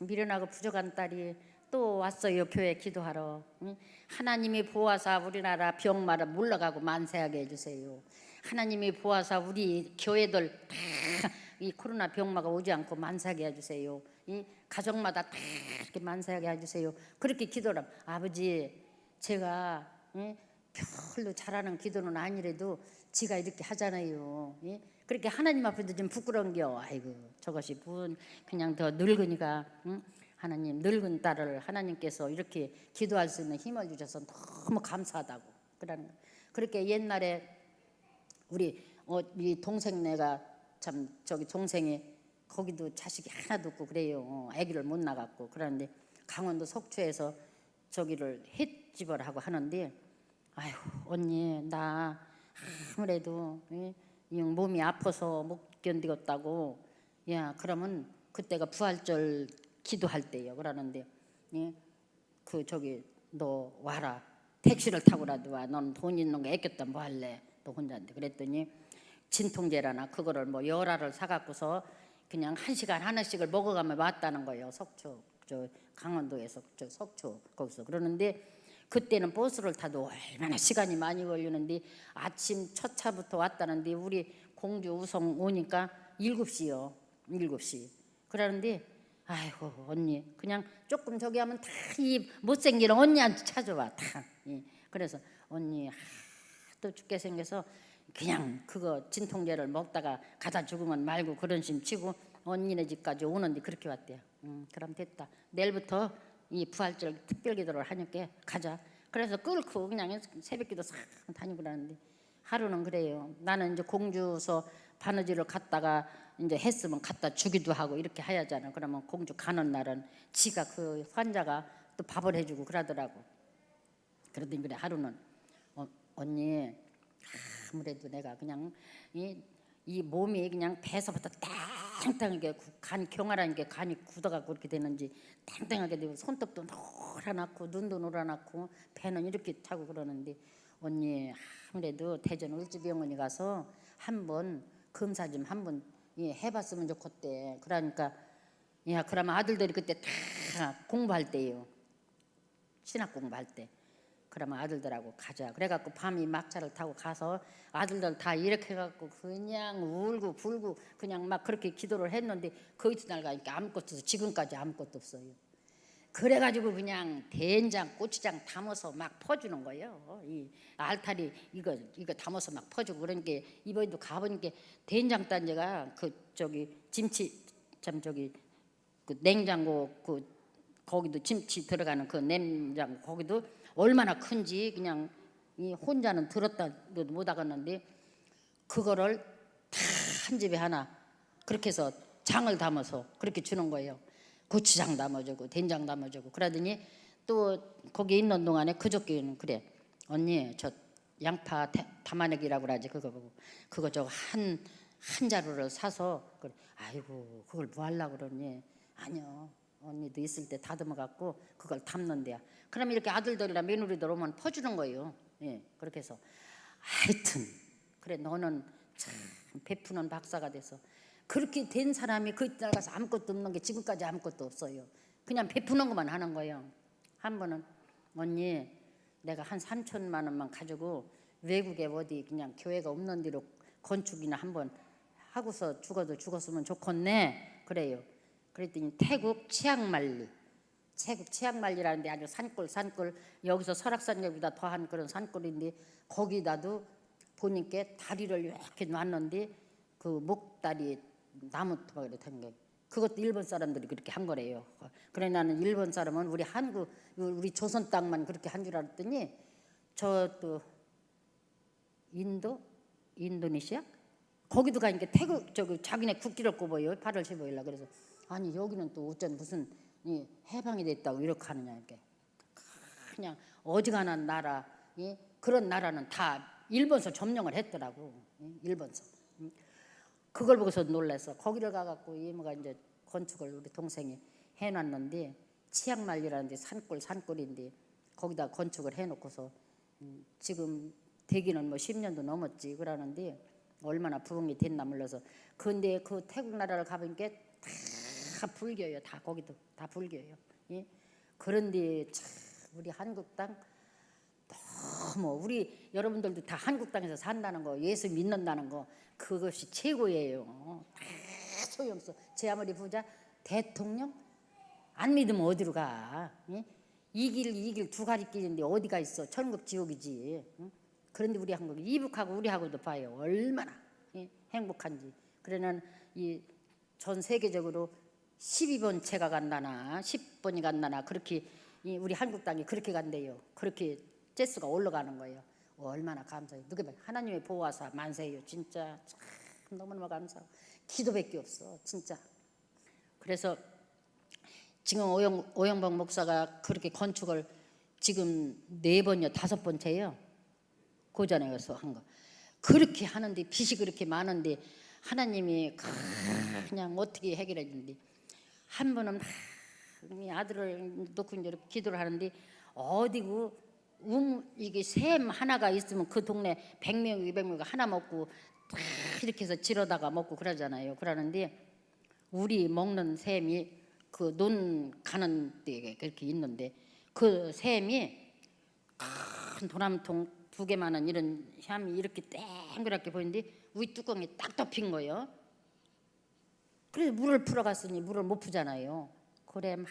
미련하고 부족한 딸이 또 왔어요. 교회 기도하러. 응? 하나님이 보아사 우리나라 병마를 물러가고 만세하게 해주세요. 하나님이 보아사 우리 교회들 다 이 코로나 병마가 오지 않고 만세하게 해주세요. 이 가정마다 다 이렇게 만세하게 해주세요. 그렇게 기도를 하면 아버지 제가 별로 잘하는 기도는 아니래도 지가 이렇게 하잖아요. 그렇게 하나님 앞에도 좀 부끄러운겨. 아이고 저것이 그냥 더 늙으니까 하나님 늙은 딸을 하나님께서 이렇게 기도할 수 있는 힘을 주셔서 너무 감사하다고 그러는 거예요. 그렇게 옛날에 우리 이 동생네가 참 저기 동생이 거기도 자식이 하나도 없고 그래요. 아기를 못 낳았고 그러는데 강원도 속초에서 저기를 횟집을 하고 하는데 아유 언니 나 아무래도 이 몸이 아파서 못 견디겠다고 야 그러면 그때가 부활절 기도할 때예요. 그러는데 그 저기 너 와라 택시를 타고라도 와. 넌 돈 있는 거 애꼈다 뭐 할래? 너 혼자인데 그랬더니 진통제라나 그거를 뭐 열알을 사갖고서 그냥 1시간 하나씩을 먹어가면 왔다는 거예요. 속초 저 강원도에서 저 속초 거기서 그러는데 그때는 버스를 타도 얼마나 시간이 많이 걸리는데 아침 첫 차부터 왔다는데 우리 공주 우성 오니까 7시요. 7시 그러는데 아이고 언니 그냥 조금 저기 하면 다 이 못생긴 언니한테 찾아와 다. 그래서 언니 또 죽게 생겨서 그냥 그거 진통제를 먹다가 가다 죽으면 말고 그런 심 치고 언니네 집까지 오는데 그렇게 왔대요. 그럼 됐다. 내일부터 이 부활절 특별기도를 하니까 가자. 그래서 끌고 그냥 새벽기도 싹 다니고 그러는데 하루는 그래요. 나는 이제 공주서 바느질을 갔다가 이제 했으면 갖다 주기도 하고 이렇게 해야잖아. 그러면 공주 가는 날은 지가 그 환자가 또 밥을 해주고 그러더라고. 그러더니 그래 하루는 언니 아무래도 내가 그냥 이 몸이 그냥 배에서부터 땡땡하게 간 경화라는 게 간이 굳어갖고 그렇게 되는지 땡땡하게 되고 손톱도 노랗고 눈도 노랗고 배는 이렇게 타고 그러는데 언니 아무래도 대전 을지병원에 가서 한번 검사 좀 한번 해봤으면 좋겠대. 그러니까 야 그러면 아들들이 그때 다 공부할 때예요. 신학 공부할 때. 그러면 아들들하고 가자. 그래갖고 밤이 막차를 타고 가서 아들들 다 이렇게 해갖고 그냥 울고 불고 그냥 막 그렇게 기도를 했는데 그 이튿날 가니까 아무것도 없어. 지금까지 아무것도 없어요. 그래가지고 그냥 된장, 고추장 담아서 막 퍼주는 거예요. 이 알타리 이거 담아서 막 퍼주고 그러니까 이번에도 가보니까 된장 단지가 그 저기 김치 참 저기 그 냉장고 그 거기도 김치 들어가는 그 냉장고 거기도 얼마나 큰지 그냥 이 혼자는 들었다도 못 하겠는데 그거를 다 한 집에 하나 그렇게 해서 장을 담아서 그렇게 주는 거예요. 고추장 담아주고 된장 담아주고 그러더니 또 거기 있는 동안에 그저께는 그래 언니 저 양파 담아내기라고 그러지 그거 저 한 자루를 사서 그래 아이고 그걸 뭐 하려고 그러니 아니요 언니도 있을 때 다듬어 갖고 그걸 담는데야 그럼 이렇게 아들들이나 며느리들 오면 퍼주는 거예요. 예 그렇게 해서 하여튼 그래 너는 참 베푸는 박사가 돼서 그렇게 된 사람이 그 이튿날 가서 아무것도 없는 게 지금까지 아무것도 없어요. 그냥 베푸는 것만 하는 거예요. 한 번은 언니 내가 한 3천만 원만 가지고 외국에 어디 그냥 교회가 없는 데로 건축이나 한번 하고서 죽었으면 좋겠네 그래요. 그랬더니 태국 치앙말리라는데 아주 산골 여기서 설악산역보다 더한 그런 산골인데 거기다도 보니까 다리를 이렇게 놨는데 그 목다리 나무 토막으로 된 거. 그것도 일본 사람들이 그렇게 한 거래요. 그래 나는 일본 사람은 우리 조선 땅만 그렇게 한 줄 알았더니 저 또 인도네시아 거기도 가니까 태국 저기 자기네 국기를 꼽아요. 8월 15일날 그래서 아니 여기는 또 어쩐 무슨 해방이 됐다고 이렇게 하느냐 이렇게 그냥 어지간한 나라 그런 나라는 다 일본서 점령을 했더라고. 일본서. 그걸 보고서 놀라서 거기를 가갖고 이모가 이제 건축을 우리 동생이 해놨는데 치앙말리라는 데 산골인데 거기다 건축을 해놓고서 지금 되기는 뭐 10년도 넘었지 그러는데 얼마나 부흥이 됐나 몰라서 근데 그 태국 나라를 가보니까 다 불교예요. 다 거기도 다 불교예요. 예? 그런데 참 우리 한국 땅 너무 우리 여러분들도 다 한국 땅에서 산다는 거 예수 믿는다는 거 그것이 최고예요. 다 소용없어. 제 아무리 부자 대통령 안 믿으면 어디로 가? 예? 이 길 두 가지 길인데 어디가 있어? 천국 지옥이지. 응? 그런데 우리 한국 이북하고 우리하고도 봐요. 얼마나 행복한지. 그러는 이 전 세계적으로 12번 채가 간다나 10번이 간다나 그렇게 우리 한국 땅이 그렇게 간대요. 그렇게 재수가 올라가는 거예요. 얼마나 감사해요. 누가 하나님의 보호하사 만세예요. 진짜 참 너무너무 감사하고 기도밖에 없어. 진짜. 그래서 지금 오영복 목사가 그렇게 건축을 지금 4번이요 5번째예요. 고전에 가서 한 거. 그렇게 하는데 빚이 그렇게 많은데 하나님이 그냥 어떻게 해결해 주는데 한 번은 아들을 놓고 이제 이렇게 기도를 하는데 어디고 이게 샘 하나가 있으면 그 동네 100명 200명가 하나 먹고 이렇게 해서 지러다가 먹고 그러잖아요. 그러는데 우리 먹는 샘이 그 논 가는 데 그렇게 있는데 그 샘이 큰 도남통 2개만한 이런 햄이 이렇게 땡그랗게 보이는데 위 뚜껑이 딱 덮인 거예요. 그래서 물을 풀어갔으니 물을 못 푸잖아요. 그래 막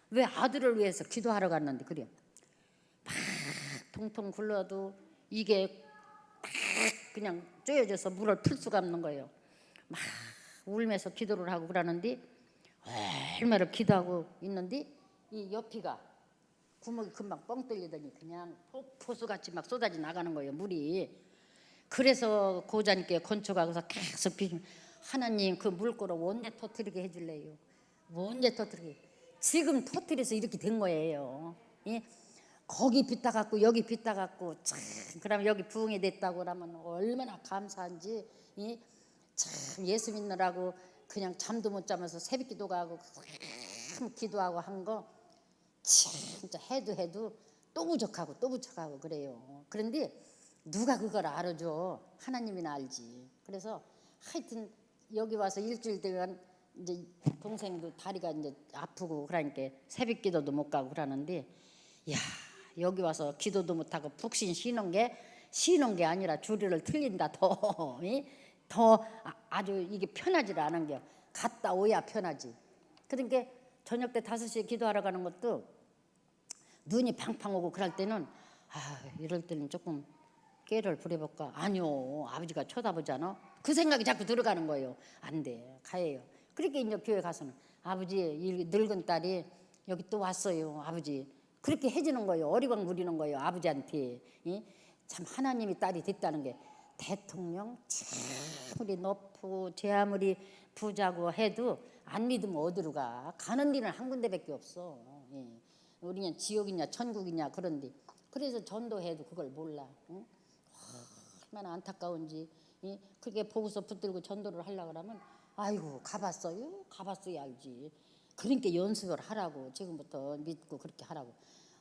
왜 아들을 위해서 기도하러 갔는데 그래 막 통통 굴러도 이게 딱 그냥 쪼여져서 물을 풀 수가 없는 거예요. 막 울면서 기도를 하고 그러는데 얼마나 기도하고 있는데 이 옆이가 구멍이 금방 뻥 뚫리더니 그냥 폭포수같이 막 쏟아져 나가는 거예요. 물이. 그래서 고자님께 건축하고서 계속 비좀 하나님 그 물꼬를 언제 터뜨리게 해줄래요. 언제 터뜨리게. 지금 터뜨려서 이렇게 된 거예요. 예? 거기 빚다 갖고 여기 빚다 갖고 참 그러면 여기 부흥이 됐다고 그러면 얼마나 감사한지. 예? 참 예수 믿느라고 그냥 잠도 못 자면서 새벽기도 가고 참 기도하고 한 거 진짜 해도 또 부족하고 그래요. 그런데 누가 그걸 알아줘? 하나님이나 알지. 그래서 하여튼 여기 와서 일주일 동안 이제 동생도 다리가 이제 아프고 그러니까 새벽기도도 못 가고 그러는데 야 여기 와서 기도도 못하고 푹신 쉬는 게 아니라 주리를 틀린다 더. 더 아주 이게 편하지를 않은 게 갔다 오야 편하지. 그러니까 저녁 때 5시에 기도하러 가는 것도 눈이 팡팡 오고 그럴 때는 이럴 때는 조금 깨를 부려볼까? 아니요, 아버지가 쳐다보잖아. 그 생각이 자꾸 들어가는 거예요. 안 돼, 가요. 그렇게 이제 교회 가서는 아버지 이 늙은 딸이 여기 또 왔어요, 아버지. 그렇게 해주는 거예요. 어리광 부리는 거예요, 아버지한테. 참 하나님이 딸이 됐다는 게 대통령 아무리 높고 제 아무리 부자고 해도 안 믿으면 어디로 가? 가는 데는 한 군데밖에 없어. 우리는 지옥이냐 천국이냐 그런데 그래서 전도해도 그걸 몰라. 얼마나 안타까운지. 그렇게 보고서 붙들고 전도를 하려고 그러면 아이고 가봤어요? 가봤어야 알지. 그러니까 연습을 하라고. 지금부터 믿고 그렇게 하라고.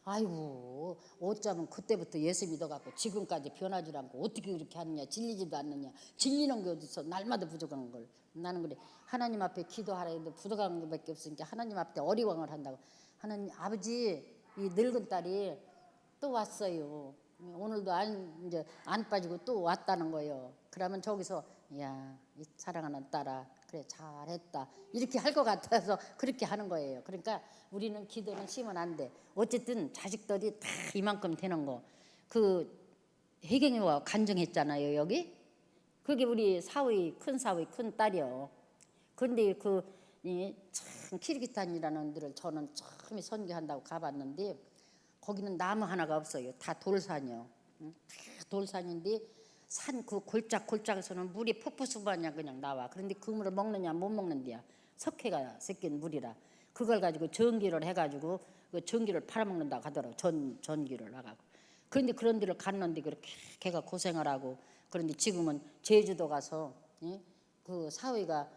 아이고 어쩌면 그때부터 예수 믿어갖고 지금까지 변하지 않고 어떻게 그렇게 하느냐. 질리지도 않느냐. 질리는 게 어딨어. 날마다 부족한 걸. 나는 그래 하나님 앞에 기도하라 해도 부족한 것밖에 없으니까 하나님 앞에 어리광을 한다고. 하나님 아버지 이 늙은 딸이 또 왔어요. 오늘도 이제 안 빠지고 또 왔다는 거예요. 그러면 저기서 야, 이 사랑하는 딸아, 그래 잘했다 이렇게 할 것 같아서 그렇게 하는 거예요. 그러니까 우리는 기도는 쉬면 안 돼. 어쨌든 자식들이 다 이만큼 되는 거. 그 혜경이와 간증했잖아요. 여기 그게 우리 큰 사위 큰 딸이요. 그런데 참 키르기스탄이라는 데를 저는 처음에 선교한다고 가봤는데 거기는 나무 하나가 없어요. 다 돌산이요. 다 돌산인데 산 그 골짝골짝에서는 물이 푸푸수바냐 그냥 나와. 그런데 그 물을 먹느냐 못 먹는데야. 석회가 섞인 물이라. 그걸 가지고 전기를 해가지고 그 전기를 팔아먹는다고 하더라고. 전기를 나가고. 그런데 그런 데를 갔는데 그렇게 걔가 고생을 하고. 그런데 지금은 제주도 가서 그 사위가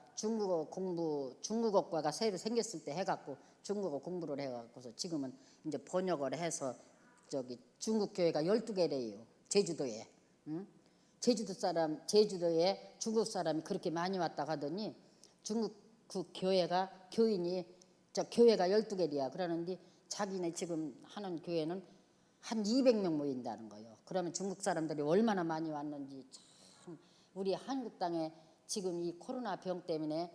중국어과가 새로 생겼을 때 해갖고 중국어 공부를 해갖고서 지금은 이제 번역을 해서 저기 중국 교회가 12개래요. 제주도에. 제주도에 중국 사람이 그렇게 많이 왔다 가더니 중국 그 교인이 저 교회가 12개래야. 그러는데 자기네 지금 하는 교회는 한 200명 모인다는 거예요. 그러면 중국 사람들이 얼마나 많이 왔는지 참 우리 한국 땅에 지금 이 코로나 병 때문에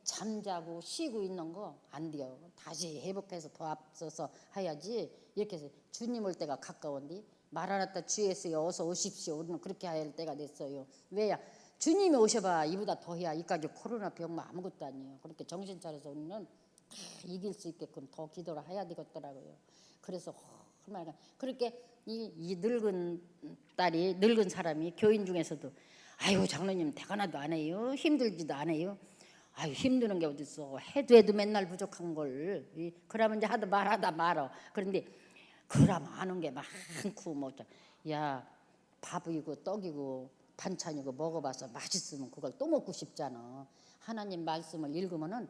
잠자고 쉬고 있는 거 안 돼요. 다시 회복해서 더 앞서서 해야지. 이렇게 해서 주님 올 때가 가까운데 마라나타 주 예수여 어서 오십시오. 우리는 그렇게 해야 할 때가 됐어요. 왜야? 주님이 오셔봐 이보다 더 해야 이까지 코로나 병만 아무것도 아니에요. 그렇게 정신 차려서 우리는 다 이길 수 있게끔 더 기도를 해야 되겠더라고요. 그래서 얼마나 그렇게 이 늙은 사람이 교인 중에서도 아이고 장로님 대가나도 안 해요. 힘들지도 안 해요. 아유 힘드는 게 어딨어. 해도 맨날 부족한 걸. 그러면 이제 말하다 말어. 그런데 그러면 아는 게 많고 야 밥이고 떡이고 반찬이고 먹어봐서 맛있으면 그걸 또 먹고 싶잖아. 하나님 말씀을 읽으면은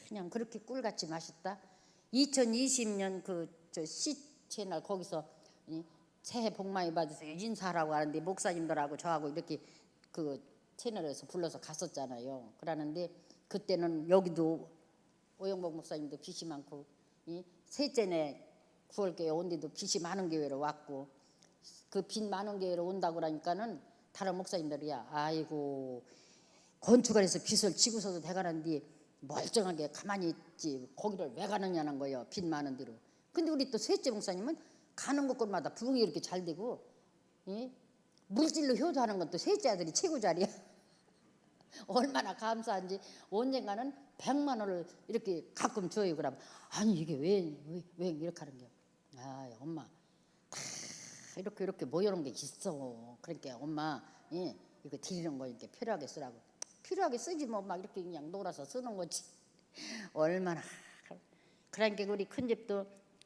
그냥 그렇게 꿀같이 맛있다. 2020년 저 채널 거기서 새해 복 많이 받으세요 인사라고 하는데 목사님들하고 저하고 이렇게 그 채널에서 불러서 갔었잖아요. 그러는데 그때는 여기도 오영복 목사님도 빚이 많고 셋째네 9월교회 온 데도 빚이 많은 교회로 왔고 그 빚 많은 교회로 온다고 그러니까는 다른 목사님들이야 아이고 건축을 해서 빚을 지고서도 돼가는데 멀쩡하게 가만히 있지 거기를 왜 가느냐는 거예요. 빚 많은 데로. 근데 우리 또 셋째 목사님은 가는 곳마다 부흥이 이렇게 잘 되고 물질로 효도하는 것도 셋째 아들이 최고 잘이야. 얼마나 감사한지. 언젠가는 100만 원을 이렇게 가끔 줘요. 그러면 아니 이게 왜 이렇게 하는 거야. 아 엄마 다 이렇게 모여놓은 게 있어. 그러니까 엄마 이거 드리는 거 이렇게 필요하게 쓰라고. 필요하게 쓰지 뭐 막 이렇게 그냥 놀아서 쓰는 거지. 얼마나. 그러니까 우리 큰집도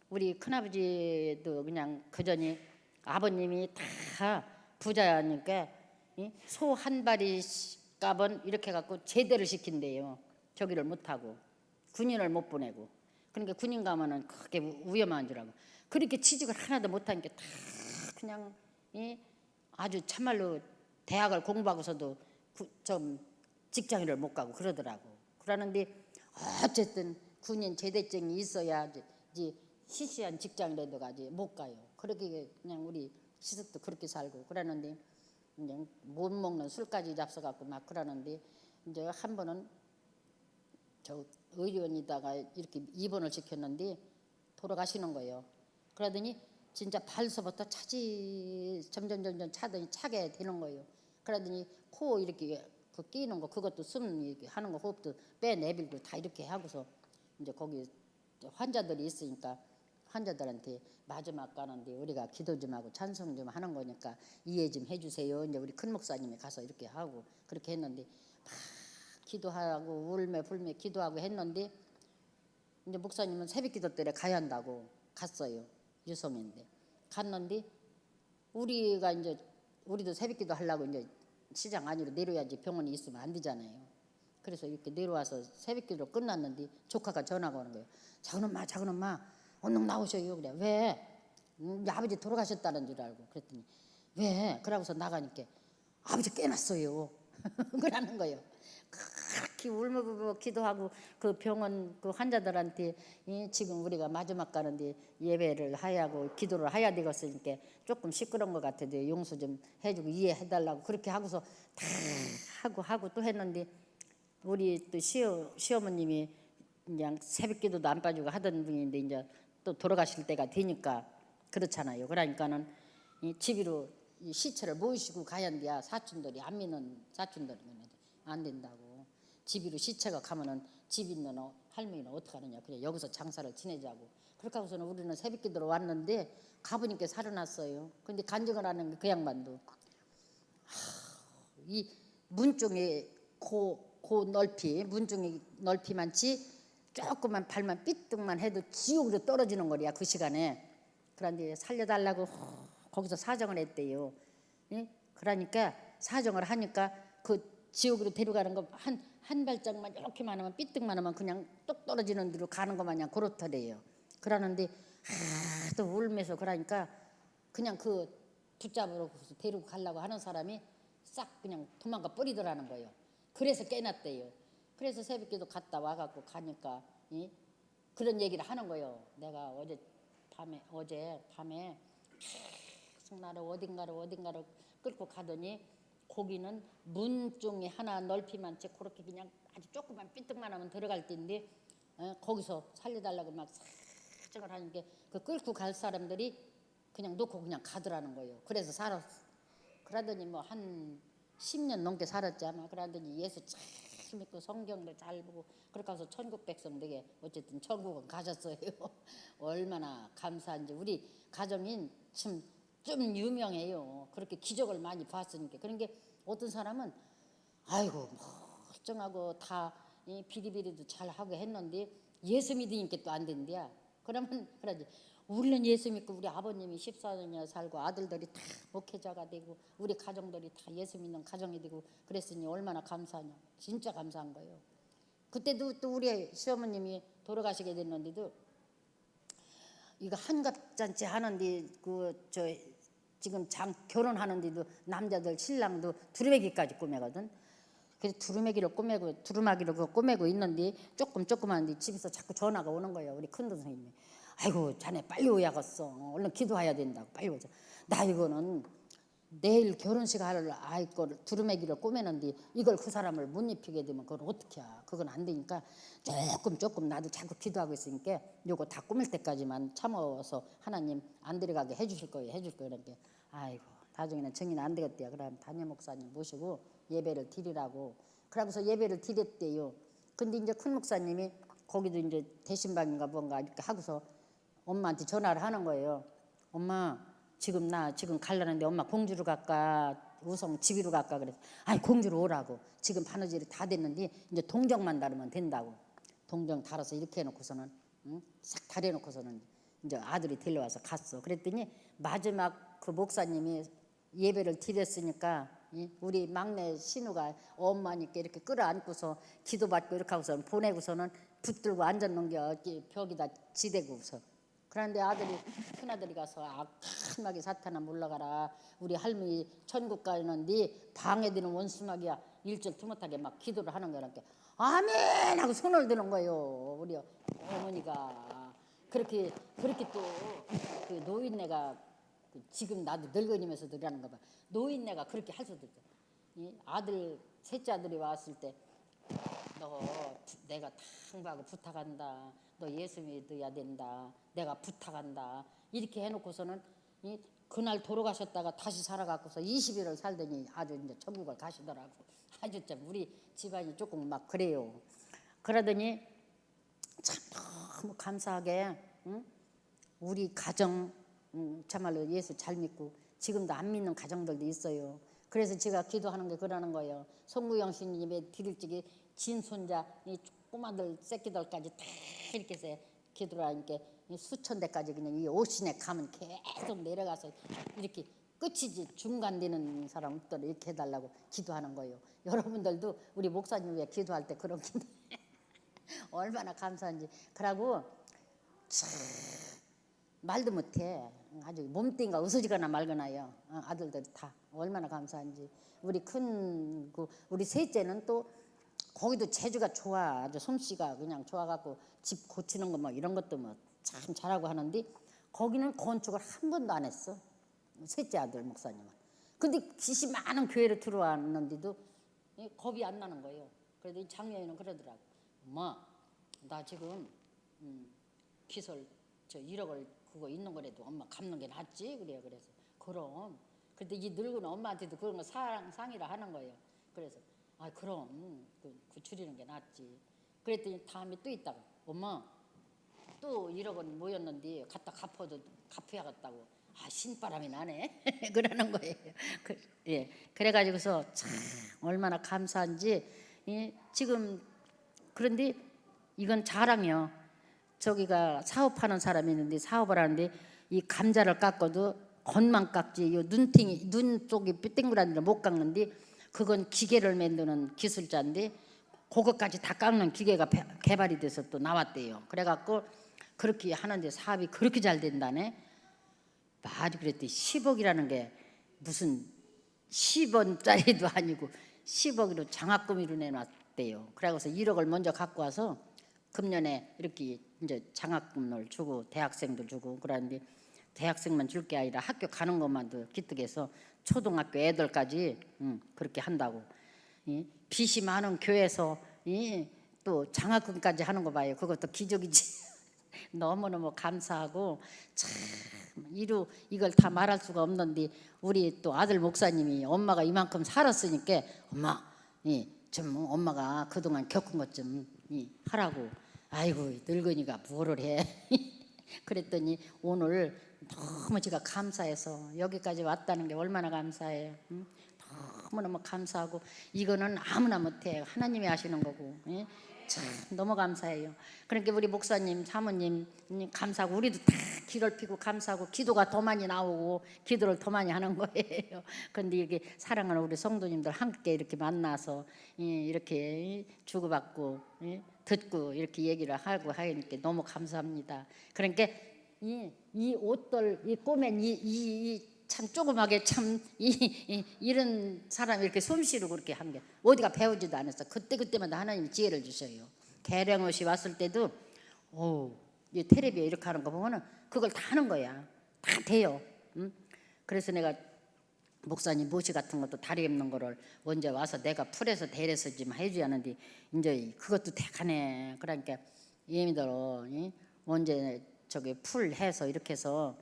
우리 큰아버지도 그냥 그전에 아버님이 다 부자니까 소 한 마리 값은 이렇게 갖고 제대를 시킨대요. 저기를 못하고 군인을 못 보내고. 그러니까 군인 가면은 그게 위험한 줄 알고. 그렇게 취직을 하나도 못하니까 다 그냥 아주 참말로 대학을 공부하고서도 좀 직장인을 못 가고 그러더라고. 그러는데 어쨌든 군인 제대증이 있어야지 시시한 직장이라도 가지 못 가요. 그렇게 그냥 우리 시댁도 그렇게 살고 그러는데 이제 못 먹는 술까지 잡숴갖고 막 그러는데 이제 한 번은 저 의원이다가 이렇게 입원을 시켰는데 돌아가시는 거예요. 그러더니 진짜 발서부터 차지 점점 차더니 차게 되는 거예요. 그러더니 코 이렇게 그 끼는 거 그것도 숨 이렇게 하는 거 호흡도 빼내밀고 다 이렇게 하고서 이제 거기 환자들이 있으니까 환자들한테 마지막 가는데 우리가 기도 좀 하고 찬송 좀 하는 거니까 이해 좀 해주세요. 이제 우리 큰 목사님이 가서 이렇게 하고 그렇게 했는데 막 기도하고 울며 불며 기도하고 했는데 이제 목사님은 새벽기도 때에 가야 한다고 갔어요. 유섬인데 갔는데 우리가 이제 우리도 새벽기도 하려고 이제 시장 안으로 내려야지 병원이 있으면 안 되잖아요. 그래서 이렇게 내려와서 새벽기도 끝났는데 조카가 전화가 오는 거예요. 작은 엄마 얼른 나오셔요. 그래. 왜? 아버지 돌아가셨다는 줄 알고 그랬더니 왜? 그러고서 나가니까 아버지 깨났어요. 그러는 거예요. 그렇게 울먹이고 기도하고 그 병원 그 환자들한테 지금 우리가 마지막 가는데 예배를 하야고 기도를 해야 되겠으니까 조금 시끄러운 것 같아도 용서 좀 해주고 이해해달라고 그렇게 하고서 다 하고 또 했는데 우리 또 시어머님이 그냥 새벽기도도 안 빠지고 하던 분인데 이제 또 돌아가실 때가 되니까 그렇잖아요. 그러니까는 이 집으로 이 시체를 모시고 가야 한대야. 사촌들이 안 믿는 사촌들이 안 된다고. 집으로 시체가 가면은 집 있는 할머니는 어떻게 하느냐. 그냥 여기서 장사를 지내자고. 그렇게 하고서는 우리는 새벽기도로 왔는데 가보니까 살아났어요. 근데 간증을 하는 게 그 양반도 이 문종의 고 넓이 문종의 넓이만치 조금만 발만 삐뚤만 해도 지옥으로 떨어지는 거야 그 시간에. 그런데 살려달라고 거기서 사정을 했대요. 예? 그러니까 사정을 하니까 그 지옥으로 데려가는 거 한 발짝만 이렇게만 하면 삐뚤만 하면 그냥 똑 떨어지는 데로 가는 것 마냥 그렇더래요. 그러는데 하도 울면서 그러니까 그냥 그 붙잡으러 데리고 가려고 하는 사람이 싹 그냥 도망가 버리더라는 거예요. 그래서 깨났대요. 그래서 새벽기도 갔다 와갖고 가니까 그런 얘기를 하는 거예요. 내가 어제 밤에 계속 나를 어딘가로 끌고 가더니 거기는 문종이 하나 넓이만치 그렇게 그냥 아주 조그만 삐뚤만 하면 들어갈 때인데 거기서 살려달라고 막 사정을 하니까 그 끌고 갈 사람들이 그냥 놓고 그냥 가더라는 거예요. 그래서 살았어. 그러더니 뭐 한 10년 넘게 살았지 아마. 그러더니 예수 참 믿고 성경도 잘 보고 그렇게 해서 천국 백성 되게 어쨌든 천국은 가셨어요. 얼마나 감사한지. 우리 가정인 참 좀 유명해요. 그렇게 기적을 많이 봤으니까. 그런 게 어떤 사람은 아이고 멀쩡하고 다 비리비리도 잘하고 했는데 예수 믿으니까 또 안 된대야. 그러면 그러지. 우리는 예수 믿고 우리 아버님이 14년이나 살고 아들들이 다 목회자가 되고 우리 가정들이 다 예수 믿는 가정이 되고 그랬으니 얼마나 감사하냐. 진짜 감사한 거예요. 그때도 또 우리 시어머님이 돌아가시게 됐는데도 이거 한갑잔치 하는데 지금 결혼하는데도 남자들 신랑도 두루매기까지 꼬매거든. 그래서 두루마기를 꼬매고 있는데 조그만데 집에서 자꾸 전화가 오는 거예요. 우리 큰 동생님이. 아이고 자네 빨리 오야겠어. 얼른 기도해야 된다고 빨리 오자. 나 이거는 내일 결혼식 할 아이 거를 두루매기를 꼬매는데 이걸 그 사람을 못 입히게 되면 그건 어떻게 해. 그건 안 되니까 조금 나도 자꾸 기도하고 있으니까 요거 다 꾸밀 때까지만 참아서 하나님 안 데려가게 해줄 거예요. 그러니까 아이고 나중에는 정인 안 되겠대요. 그럼 담임 목사님 모시고 예배를 드리라고. 그러고서 예배를 드렸대요. 근데 이제 큰 목사님이 거기도 이제 대신방인가 뭔가 이렇게 하고서 엄마한테 전화를 하는 거예요. 엄마 지금 가려는데 엄마 공주로 갈까 우성 집으로 갈까 그래서 아니 공주로 오라고. 지금 바느질이 다 됐는데 이제 동정만 다르면 된다고. 동정 달아서 이렇게 해놓고서는 싹 다려놓고서는 이제 아들이 데려와서 갔어. 그랬더니 마지막 그 목사님이 예배를 드렸으니까 우리 막내 신우가 엄마니까 이렇게 끌어안고서 기도받고 이렇게 하고서 보내고서는 붙들고 앉았는 게 벽에다 지대고서. 그런데 큰아들이 가서 악하게 사탄아 물러가라. 우리 할머니 천국 가는 네 방에 드는 원수막이야. 일절 투못하게 막 기도를 하는 거라니까 아멘 하고 손을 드는 거예요. 우리 어머니가. 그렇게 또 그 노인네가 지금 나도 늙은이면서도 이러는 거 봐. 노인네가 그렇게 할 수도 있어. 이 아들 셋째 아들이 왔을 때 너 내가 당부하고 부탁한다. 너 예수 믿어야 된다. 내가 부탁한다. 이렇게 해놓고서는 그날 돌아가셨다가 다시 살아갖고서 20일을 살더니 아주 이제 천국을 가시더라고. 아주 참 우리 집안이 조금 막 그래요. 그러더니 참 너무 감사하게 우리 가정 참말로 예수 잘 믿고 지금도 안 믿는 가정들도 있어요. 그래서 제가 기도하는 게 그러는 거예요. 송구영 신님의 디딜지기 진손자 이 꼬마들 새끼들까지 다 이렇게 해서 기도를 하니까 수천 대까지 그냥 이 오신에 가면 계속 내려가서 이렇게 끝이지 중간 되는 사람 없도록 이렇게 해달라고 기도하는 거예요. 여러분들도 우리 목사님 위해 기도할 때 그런 기도 얼마나 감사한지. 그러고 참 말도 못해. 아주 몸뚱이가 으스지거나 말거나요. 아들들 다 얼마나 감사한지. 우리 우리 셋째는 또 거기도 재주가 좋아. 아주 솜씨가 그냥 좋아갖고 집 고치는 거 뭐 이런 것도 뭐 참 잘하고 하는데 거기는 건축을 한 번도 안 했어. 셋째 아들 목사님은. 근데 빛이 많은 교회를 들어왔는데도 겁이 안 나는 거예요. 그래도 이 장녀인은 그러더라고. 엄마, 나 지금 기술 1억을 그거 있는 거라도 엄마 갚는 게 낫지? 그래요. 그래서 그럼. 근데 이 늙은 엄마한테도 그런 거 상의를 하는 거예요. 그래서 그럼 그 줄이는 게 낫지. 그랬더니 다음에 또 있다가 엄마 또 1억원 모였는데 갖다 갚아야겠다고. 신바람이 나네. 그러는 거예요. 예. 그래가지고서 참 얼마나 감사한지. 지금 그런데 이건 자랑이요. 저기가 사업하는 사람이 있는데 사업을 하는데 이 감자를 깎아도 겉만 깎지 이 눈 쪽이 삐뚤한데 못 깎는데 그건 기계를 만드는 기술자인데 그것까지 다 깎는 기계가 개발이 돼서 또 나왔대요. 그래갖고 그렇게 하는데 사업이 그렇게 잘 된다네. 말이 그랬더니 10억이라는 게 무슨 10원짜리도 아니고 10억으로 장학금으로 내놨대요. 그래서 1억을 먼저 갖고 와서 금년에 이렇게 이제 장학금을 주고 대학생들 주고 그러는데 대학생만 줄 게 아니라 학교 가는 것만도 기특해서 초등학교 애들까지 그렇게 한다고. 빚이 많은 교회에서 또 장학금까지 하는 거 봐요. 그것도 기적이지. 너무너무 감사하고 참 이걸 다 말할 수가 없는데 우리 또 아들 목사님이 엄마가 이만큼 살았으니까 엄마 좀 엄마가 그동안 겪은 것 좀 하라고. 아이고 늙은이가 뭐를 해. 그랬더니 오늘 너무 제가 감사해서 여기까지 왔다는 게 얼마나 감사해요. 너무너무 감사하고 이거는 아무나 못해. 하나님이 하시는 거고. 참 너무 감사해요. 그러니까 우리 목사님 사모님 감사하고 우리도 다 기를 피고 감사하고 기도가 더 많이 나오고 기도를 더 많이 하는 거예요. 그런데 이게 사랑하는 우리 성도님들 함께 이렇게 만나서 이렇게 주고받고 듣고 이렇게 얘기를 하고 하니까 너무 감사합니다. 그러니까 이 옷들 이 꼬맨 참 조그맣게 참 이런 사람이 이렇게 솜씨로 그렇게 한 게 어디가 배우지도 않았어. 그때마다 하나님이 지혜를 주셔요. 계량옷이 왔을 때도 이 텔레비에 이렇게 하는 거 보면은 그걸 다 하는 거야. 다 돼요. 그래서 내가 목사님 모시 같은 것도 다리 엎는 거를 언제 와서 내가 풀에서 대려서 좀 해줘야 하는데 이제 그것도 대가네. 그러니까 예미들어 언제 저기 풀 해서 이렇게 해서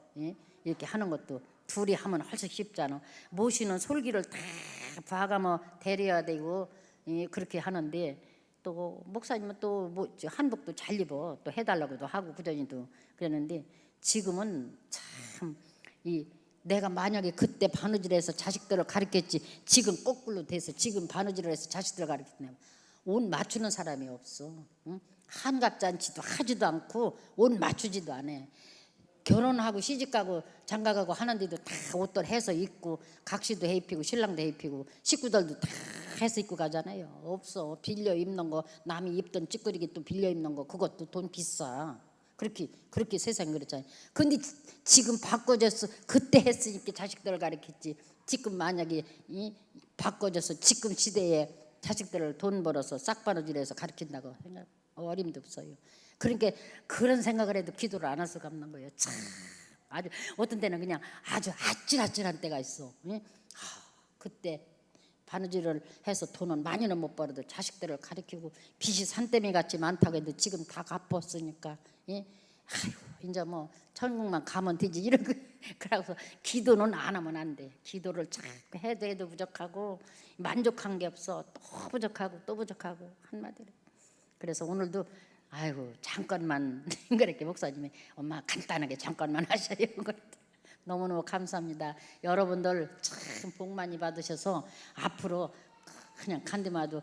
이렇게 하는 것도 둘이 하면 훨씬 쉽잖아. 모시는 솔기를 다 봐가며 데려야 되고 그렇게 하는데 또 목사님은 또 뭐 한복도 잘 입어 또 해달라고도 하고 그전에도 그랬는데 지금은 참 내가 만약에 그때 바느질해서 자식들을 가르쳤지 지금 거꾸로 돼서 지금 바느질을 해서 자식들을 가르쳤네. 옷 맞추는 사람이 없어. 한갑잔치도 하지도 않고 옷 맞추지도 않아. 결혼하고 시집가고 장가가고 하는데도 다 옷들 해서 입고 각시도 해 입히고 신랑도 해 입히고 식구들도 다 해서 입고 가잖아요. 없어. 빌려 입는 거 남이 입던 찌끄리기 또 빌려 입는 거 그것도 돈 비싸. 그렇게 세상이 그렇잖아요. 근데 지금 바꿔져서 그때 했으니까 자식들을 가르쳤지. 지금 만약에 바꿔져서 지금 시대에 자식들을 돈 벌어서 싹바느질해서 가르친다고 생각 어림도 없어요. 그러니까 그런 생각을 해도 기도를 안 해서 갚는 거예요. 참 아주 어떤 때는 그냥 아주 아찔아찔한 때가 있어. 예? 그때 바느질을 해서 돈은 많이는 못 벌어도 자식들을 가르치고 빚이 산더미 같이 많다고 해도 지금 다 갚았으니까 예? 아이고 이제 뭐 천국만 가면 되지 이런 거. 그래서 기도는 안 하면 안 돼. 기도를 자꾸 해도 부족하고 만족한 게 없어. 또 부족하고 또 부족하고 한마디로. 그래서 오늘도 아이고 잠깐만 그렇게 목사님이 엄마 간단하게 잠깐만 하셔요. 너무너무 감사합니다. 여러분들 참 복 많이 받으셔서 앞으로 그냥 간데마도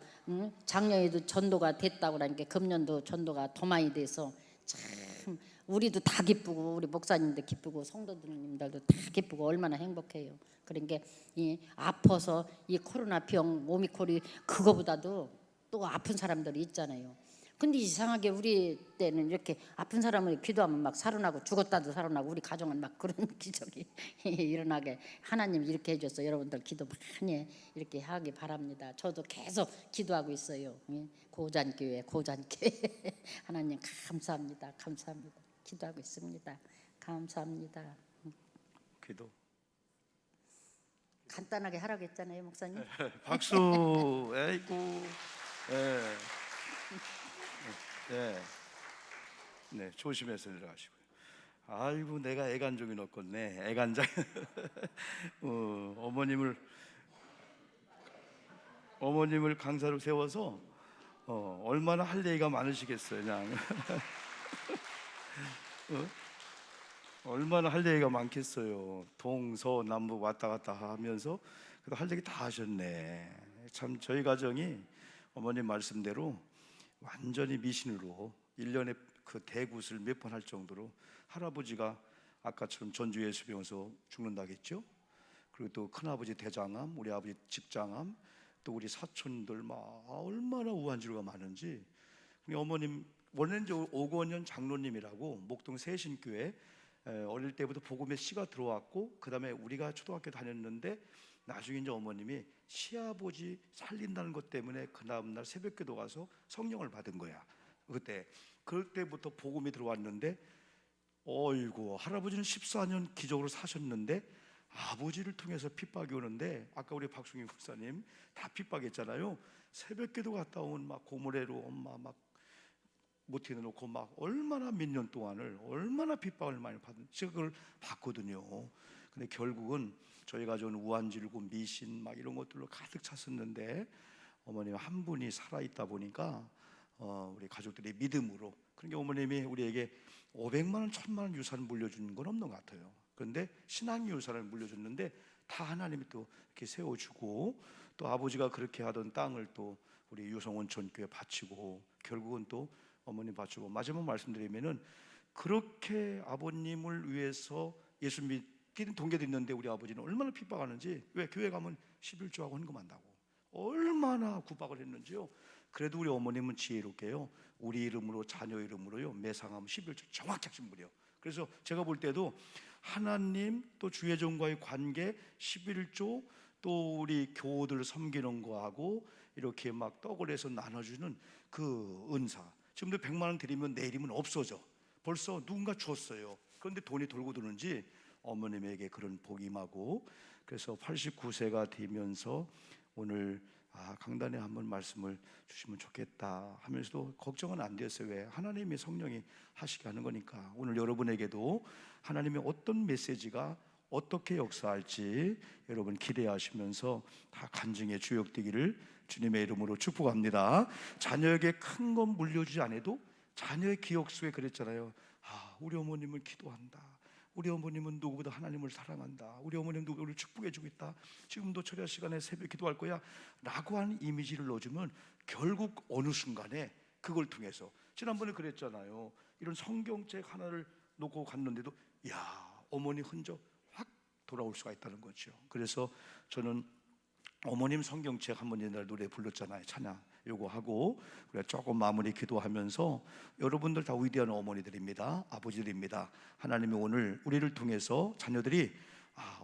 작년에도 전도가 됐다고 그러니까 금년도 전도가 더 많이 돼서 참 우리도 다 기쁘고 우리 목사님도 기쁘고 성도님들도 다 기쁘고 얼마나 행복해요. 그러니까 이 아파서 이 코로나 병 오미콜이 그거보다도 또 아픈 사람들이 있잖아요. 근데 이상하게 우리 때는 이렇게 아픈 사람을 기도하면 막 살아나고 죽었다도 살아나고 우리 가정은 막 그런 기적이 일어나게 하나님 이렇게 해줘서 여러분들 기도 많이 이렇게 하기 바랍니다. 저도 계속 기도하고 있어요. 고잔교회 하나님 감사합니다. 감사합니다. 기도하고 있습니다. 감사합니다. 기도. 간단하게 하라고 했잖아요, 목사님. 박수. 에이구. 예. 네. 네, 조심해서 들어가시고요. 아이고, 내가 애간종이 넣었네. 애간장. 어머님을 강사로 세워서 얼마나 할 얘기가 많으시겠어요, 그냥. 얼마나 할 얘기가 많겠어요. 동서남북 왔다 갔다 하면서 그래도 할 얘기 다 하셨네. 참 저희 가정이 어머님 말씀대로 완전히 미신으로 1년에 그 대굿을 몇 번 할 정도로 할아버지가 아까처럼 전주 예수병원에서 죽는다겠죠. 그리고 또 큰아버지 대장암, 우리 아버지 직장암, 또 우리 사촌들 막 얼마나 우한지루가 많은지. 어머님 원래는 이제 오건현 장로님이라고 목동 세신교회 어릴 때부터 복음의 씨가 들어왔고 그 다음에 우리가 초등학교 다녔는데 나중에 이제 어머님이 시아버지 살린다는 것 때문에 그 다음날 새벽기도 가서 성령을 받은 거야. 그럴 때부터 복음이 들어왔는데 어이구 할아버지는 14년 기적으로 사셨는데 아버지를 통해서 핍박이 오는데 아까 우리 박승희 목사님 다 핍박했잖아요. 새벽기도 갔다 온 막 고모래로 엄마 막 못해 놓고 막 얼마나 몇 년 동안을 얼마나 핍박을 많이 받은 제가 그걸 봤거든요. 근데 결국은 저희 가족은 우한질고 미신 막 이런 것들로 가득 찼었는데 어머님 한 분이 살아있다 보니까 우리 가족들이 믿음으로 그러니까 어머님이 우리에게 500만 원, 1000만 원 유산 물려주는 건 없는 것 같아요. 그런데 신앙 유산을 물려줬는데 다 하나님이 또 이렇게 세워주고 또 아버지가 그렇게 하던 땅을 또 우리 유성원천교에 바치고 결국은 또 어머니 바치고 마지막 말씀드리면은 그렇게 아버님을 위해서 예수 믿기는 동기도 있는데 우리 아버지는 얼마나 핍박하는지 왜 교회 가면 11조하고 헌금한다고 얼마나 구박을 했는지요. 그래도 우리 어머님은 지혜롭게요 우리 이름으로 자녀 이름으로요 매상하면 11조 정확히 하신 분이에요. 그래서 제가 볼 때도 하나님 또 주의종과의 관계 11조 또 우리 교우들 섬기는 거하고 이렇게 막 떡을 해서 나눠주는 그 은사 지금도 100만 원 드리면 내일이면 없어져. 벌써 누군가 줬어요. 그런데 돈이 돌고 도는지 어머님에게 그런 복이 임하고 그래서 89세가 되면서 오늘 강단에 한번 말씀을 주시면 좋겠다 하면서도 걱정은 안 됐어요. 왜? 하나님의 성령이 하시게 하는 거니까. 오늘 여러분에게도 하나님의 어떤 메시지가 어떻게 역사할지 여러분 기대하시면서 다 간증의 주역되기를 주님의 이름으로 축복합니다. 자녀에게 큰 건 물려주지 않아도 자녀의 기억 속에 그랬잖아요. 우리 어머님은 기도한다. 우리 어머님은 누구보다 하나님을 사랑한다. 우리 어머님 누구를 축복해주고 있다. 지금도 철야 시간에 새벽 기도할 거야 라고 하는 이미지를 넣어주면 결국 어느 순간에 그걸 통해서 지난번에 그랬잖아요. 이런 성경책 하나를 놓고 갔는데도 어머니 흔적 확 돌아올 수가 있다는 거죠. 그래서 저는 어머님 성경책 한번 옛날 노래 불렀잖아요. 찬양 요거 하고 우리가 조금 마무리 기도하면서 여러분들 다 위대한 어머니들입니다. 아버지들입니다. 하나님이 오늘 우리를 통해서 자녀들이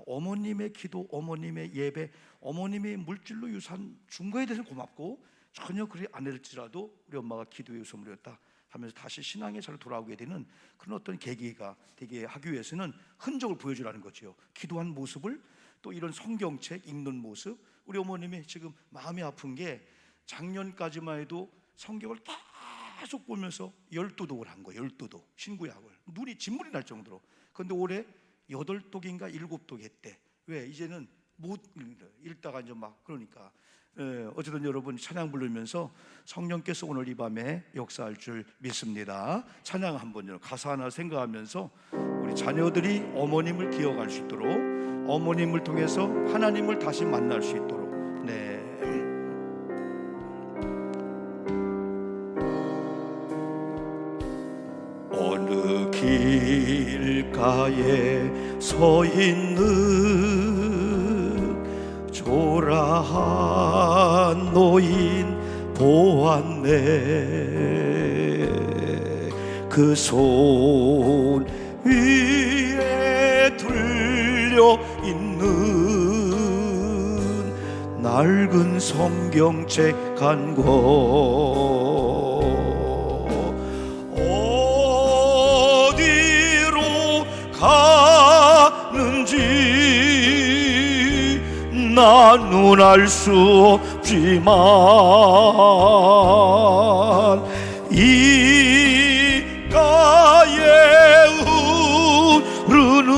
어머님의 기도, 어머님의 예배, 어머님의 물질로 유산 준 거에 대해서 고맙고 전혀 그리 안 될지라도 우리 엄마가 기도의 유산물이었다. 하면서 다시 신앙에 잘 돌아오게 되는 그런 어떤 계기가 되게 하기 위해서는 흔적을 보여주라는 거죠. 기도한 모습을, 또 이런 성경책 읽는 모습. 우리 어머님이 지금 마음이 아픈 게 작년까지만 해도 성경을 계속 보면서 12독을 한 거예요. 12독 신구약을 눈이 진물이 날 정도로. 그런데 올해 8독인가 7독 했대. 왜? 이제는 못 읽다가 이제 막 그러니까. 어쨌든 여러분 찬양 부르면서 성령께서 오늘 이 밤에 역사할 줄 믿습니다. 찬양 한번 가사 하나 생각하면서 우리 자녀들이 어머님을 기억할 수 있도록, 어머님을 통해서 하나님을 다시 만날 수 있도록. 네. 어느 길가에 서 있는 초라한 노인 보았네. 그 손 위에 들려 있는 낡은 성경책 한 권, 어디로 가는지 나는 알 수 없지만 이 가에 흐르는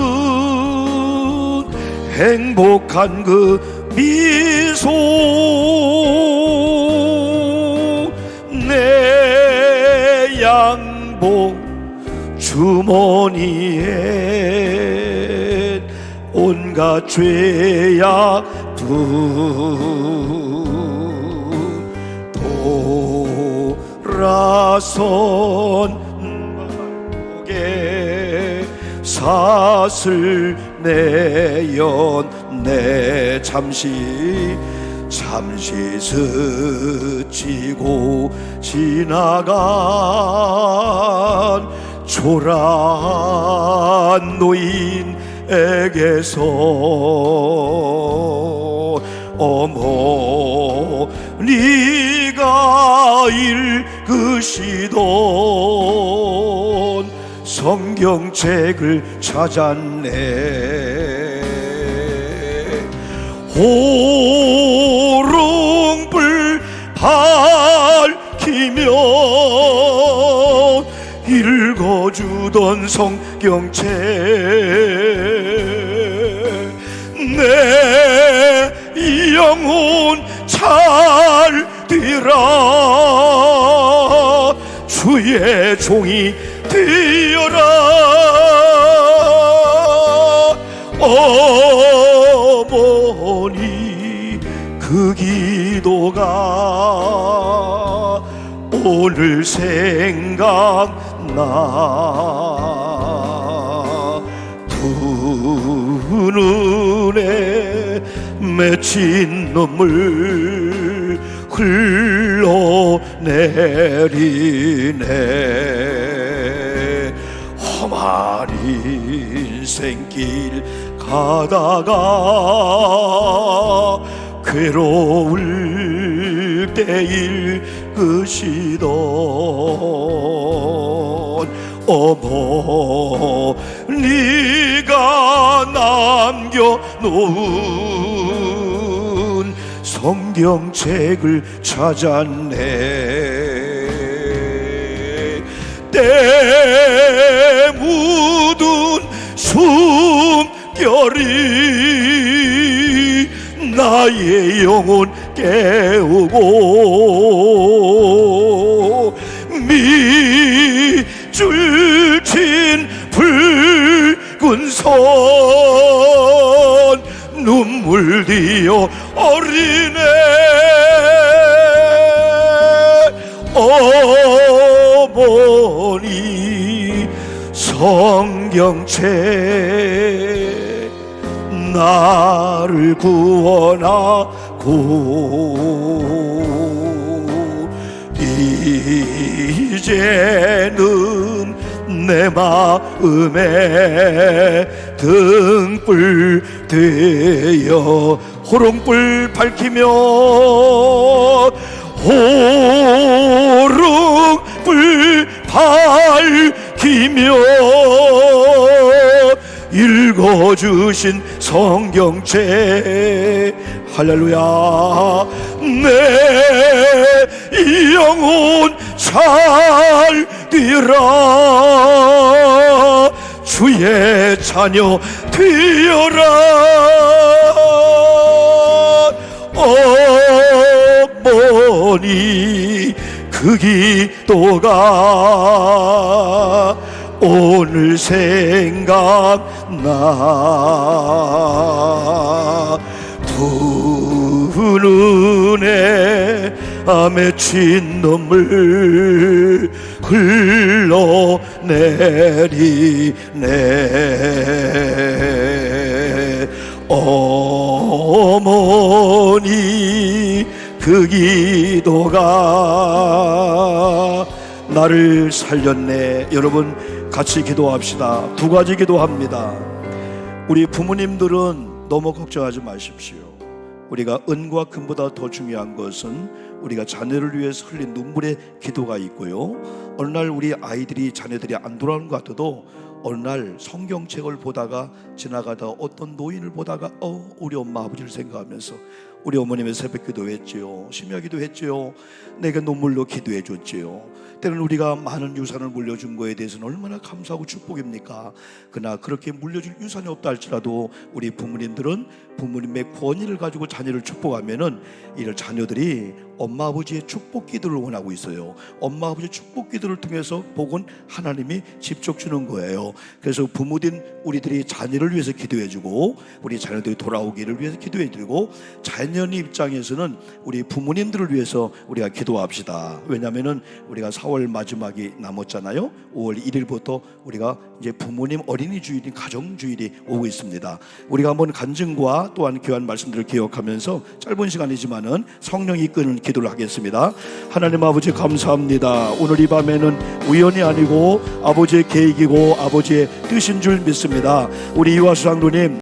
행복한 그 미소, 내 양복 주머니에 온갖 죄악들 돌아선 목에 사슬 내었네. 잠시 스치고 지나간 초라한 노인에게서 어머니가 읽으시던 성경책을 찾았네. 호롱불 밝히며 읽어주던 성경책, 내 영혼 잘 되라, 주의 종이 되어라. 어머니 그 기도가 오늘 생각나. 두 눈에 맺힌 눈물 흘러내리네. 험한 인생길 가다가 괴로울 때 읽으시던 어머니가 남겨놓은 성경책을 찾았네. 때 묻은 숨결이 나의 영혼 깨우고 밑줄 친 붉은 선 눈물 뒤어 어리네. 어머니 성경책 나를 구원하고 이제는 내 마음에 등불 되어 호롱불 밝히며 호롱불 밝히며 읽어주신 성경책 할렐루야. 내 영혼 잘 뛰어라 주의 자녀 되어라. 어머니 그 기도가 오늘 생각나. 두 눈에 맺힌 눈물 흘러내리네. 어머니 그 기도가 나를 살렸네. 여러분 같이 기도합시다. 두 가지 기도합니다. 우리 부모님들은 너무 걱정하지 마십시오. 우리가 은과 금보다 더 중요한 것은 우리가 자녀를 위해서 흘린 눈물의 기도가 있고요. 어느 날 우리 아이들이 자녀들이 안 돌아오는 것 같아도 어느 날 성경책을 보다가 지나가다 어떤 노인을 보다가 우리 엄마 아버지를 생각하면서 우리 어머님의 새벽 기도했지요. 심야 기도했지요. 내가 눈물로 기도해 줬지요. 때는 우리가 많은 유산을 물려준 거에 대해서는 얼마나 감사하고 축복입니까? 그러나 그렇게 물려줄 유산이 없다 할지라도 우리 부모님들은 부모님의 권위를 가지고 자녀를 축복하면은 이런 자녀들이 엄마 아버지의 축복 기도를 원하고 있어요. 엄마 아버지의 축복 기도를 통해서 복은 하나님이 직접 주는 거예요. 그래서 부모된 우리들이 자녀를 위해서 기도해주고 우리 자녀들이 돌아오기를 위해서 기도해드리고 자녀의 입장에서는 우리 부모님들을 위해서 우리가 기도합시다. 왜냐하면은 우리가 4월 마지막이 남았잖아요. 5월 1일부터 우리가 이제 부모님 어린이 주일인 가정 주일이 오고 있습니다. 우리가 한번 간증과 또한 귀한 말씀들을 기억하면서 짧은 시간이지만은 성령이 이끄는 기도를 하겠습니다. 하나님 아버지 감사합니다. 오늘 이 밤에는 우연이 아니고 아버지의 계획이고 아버지의 뜻인 줄 믿습니다. 우리 이화수 장로님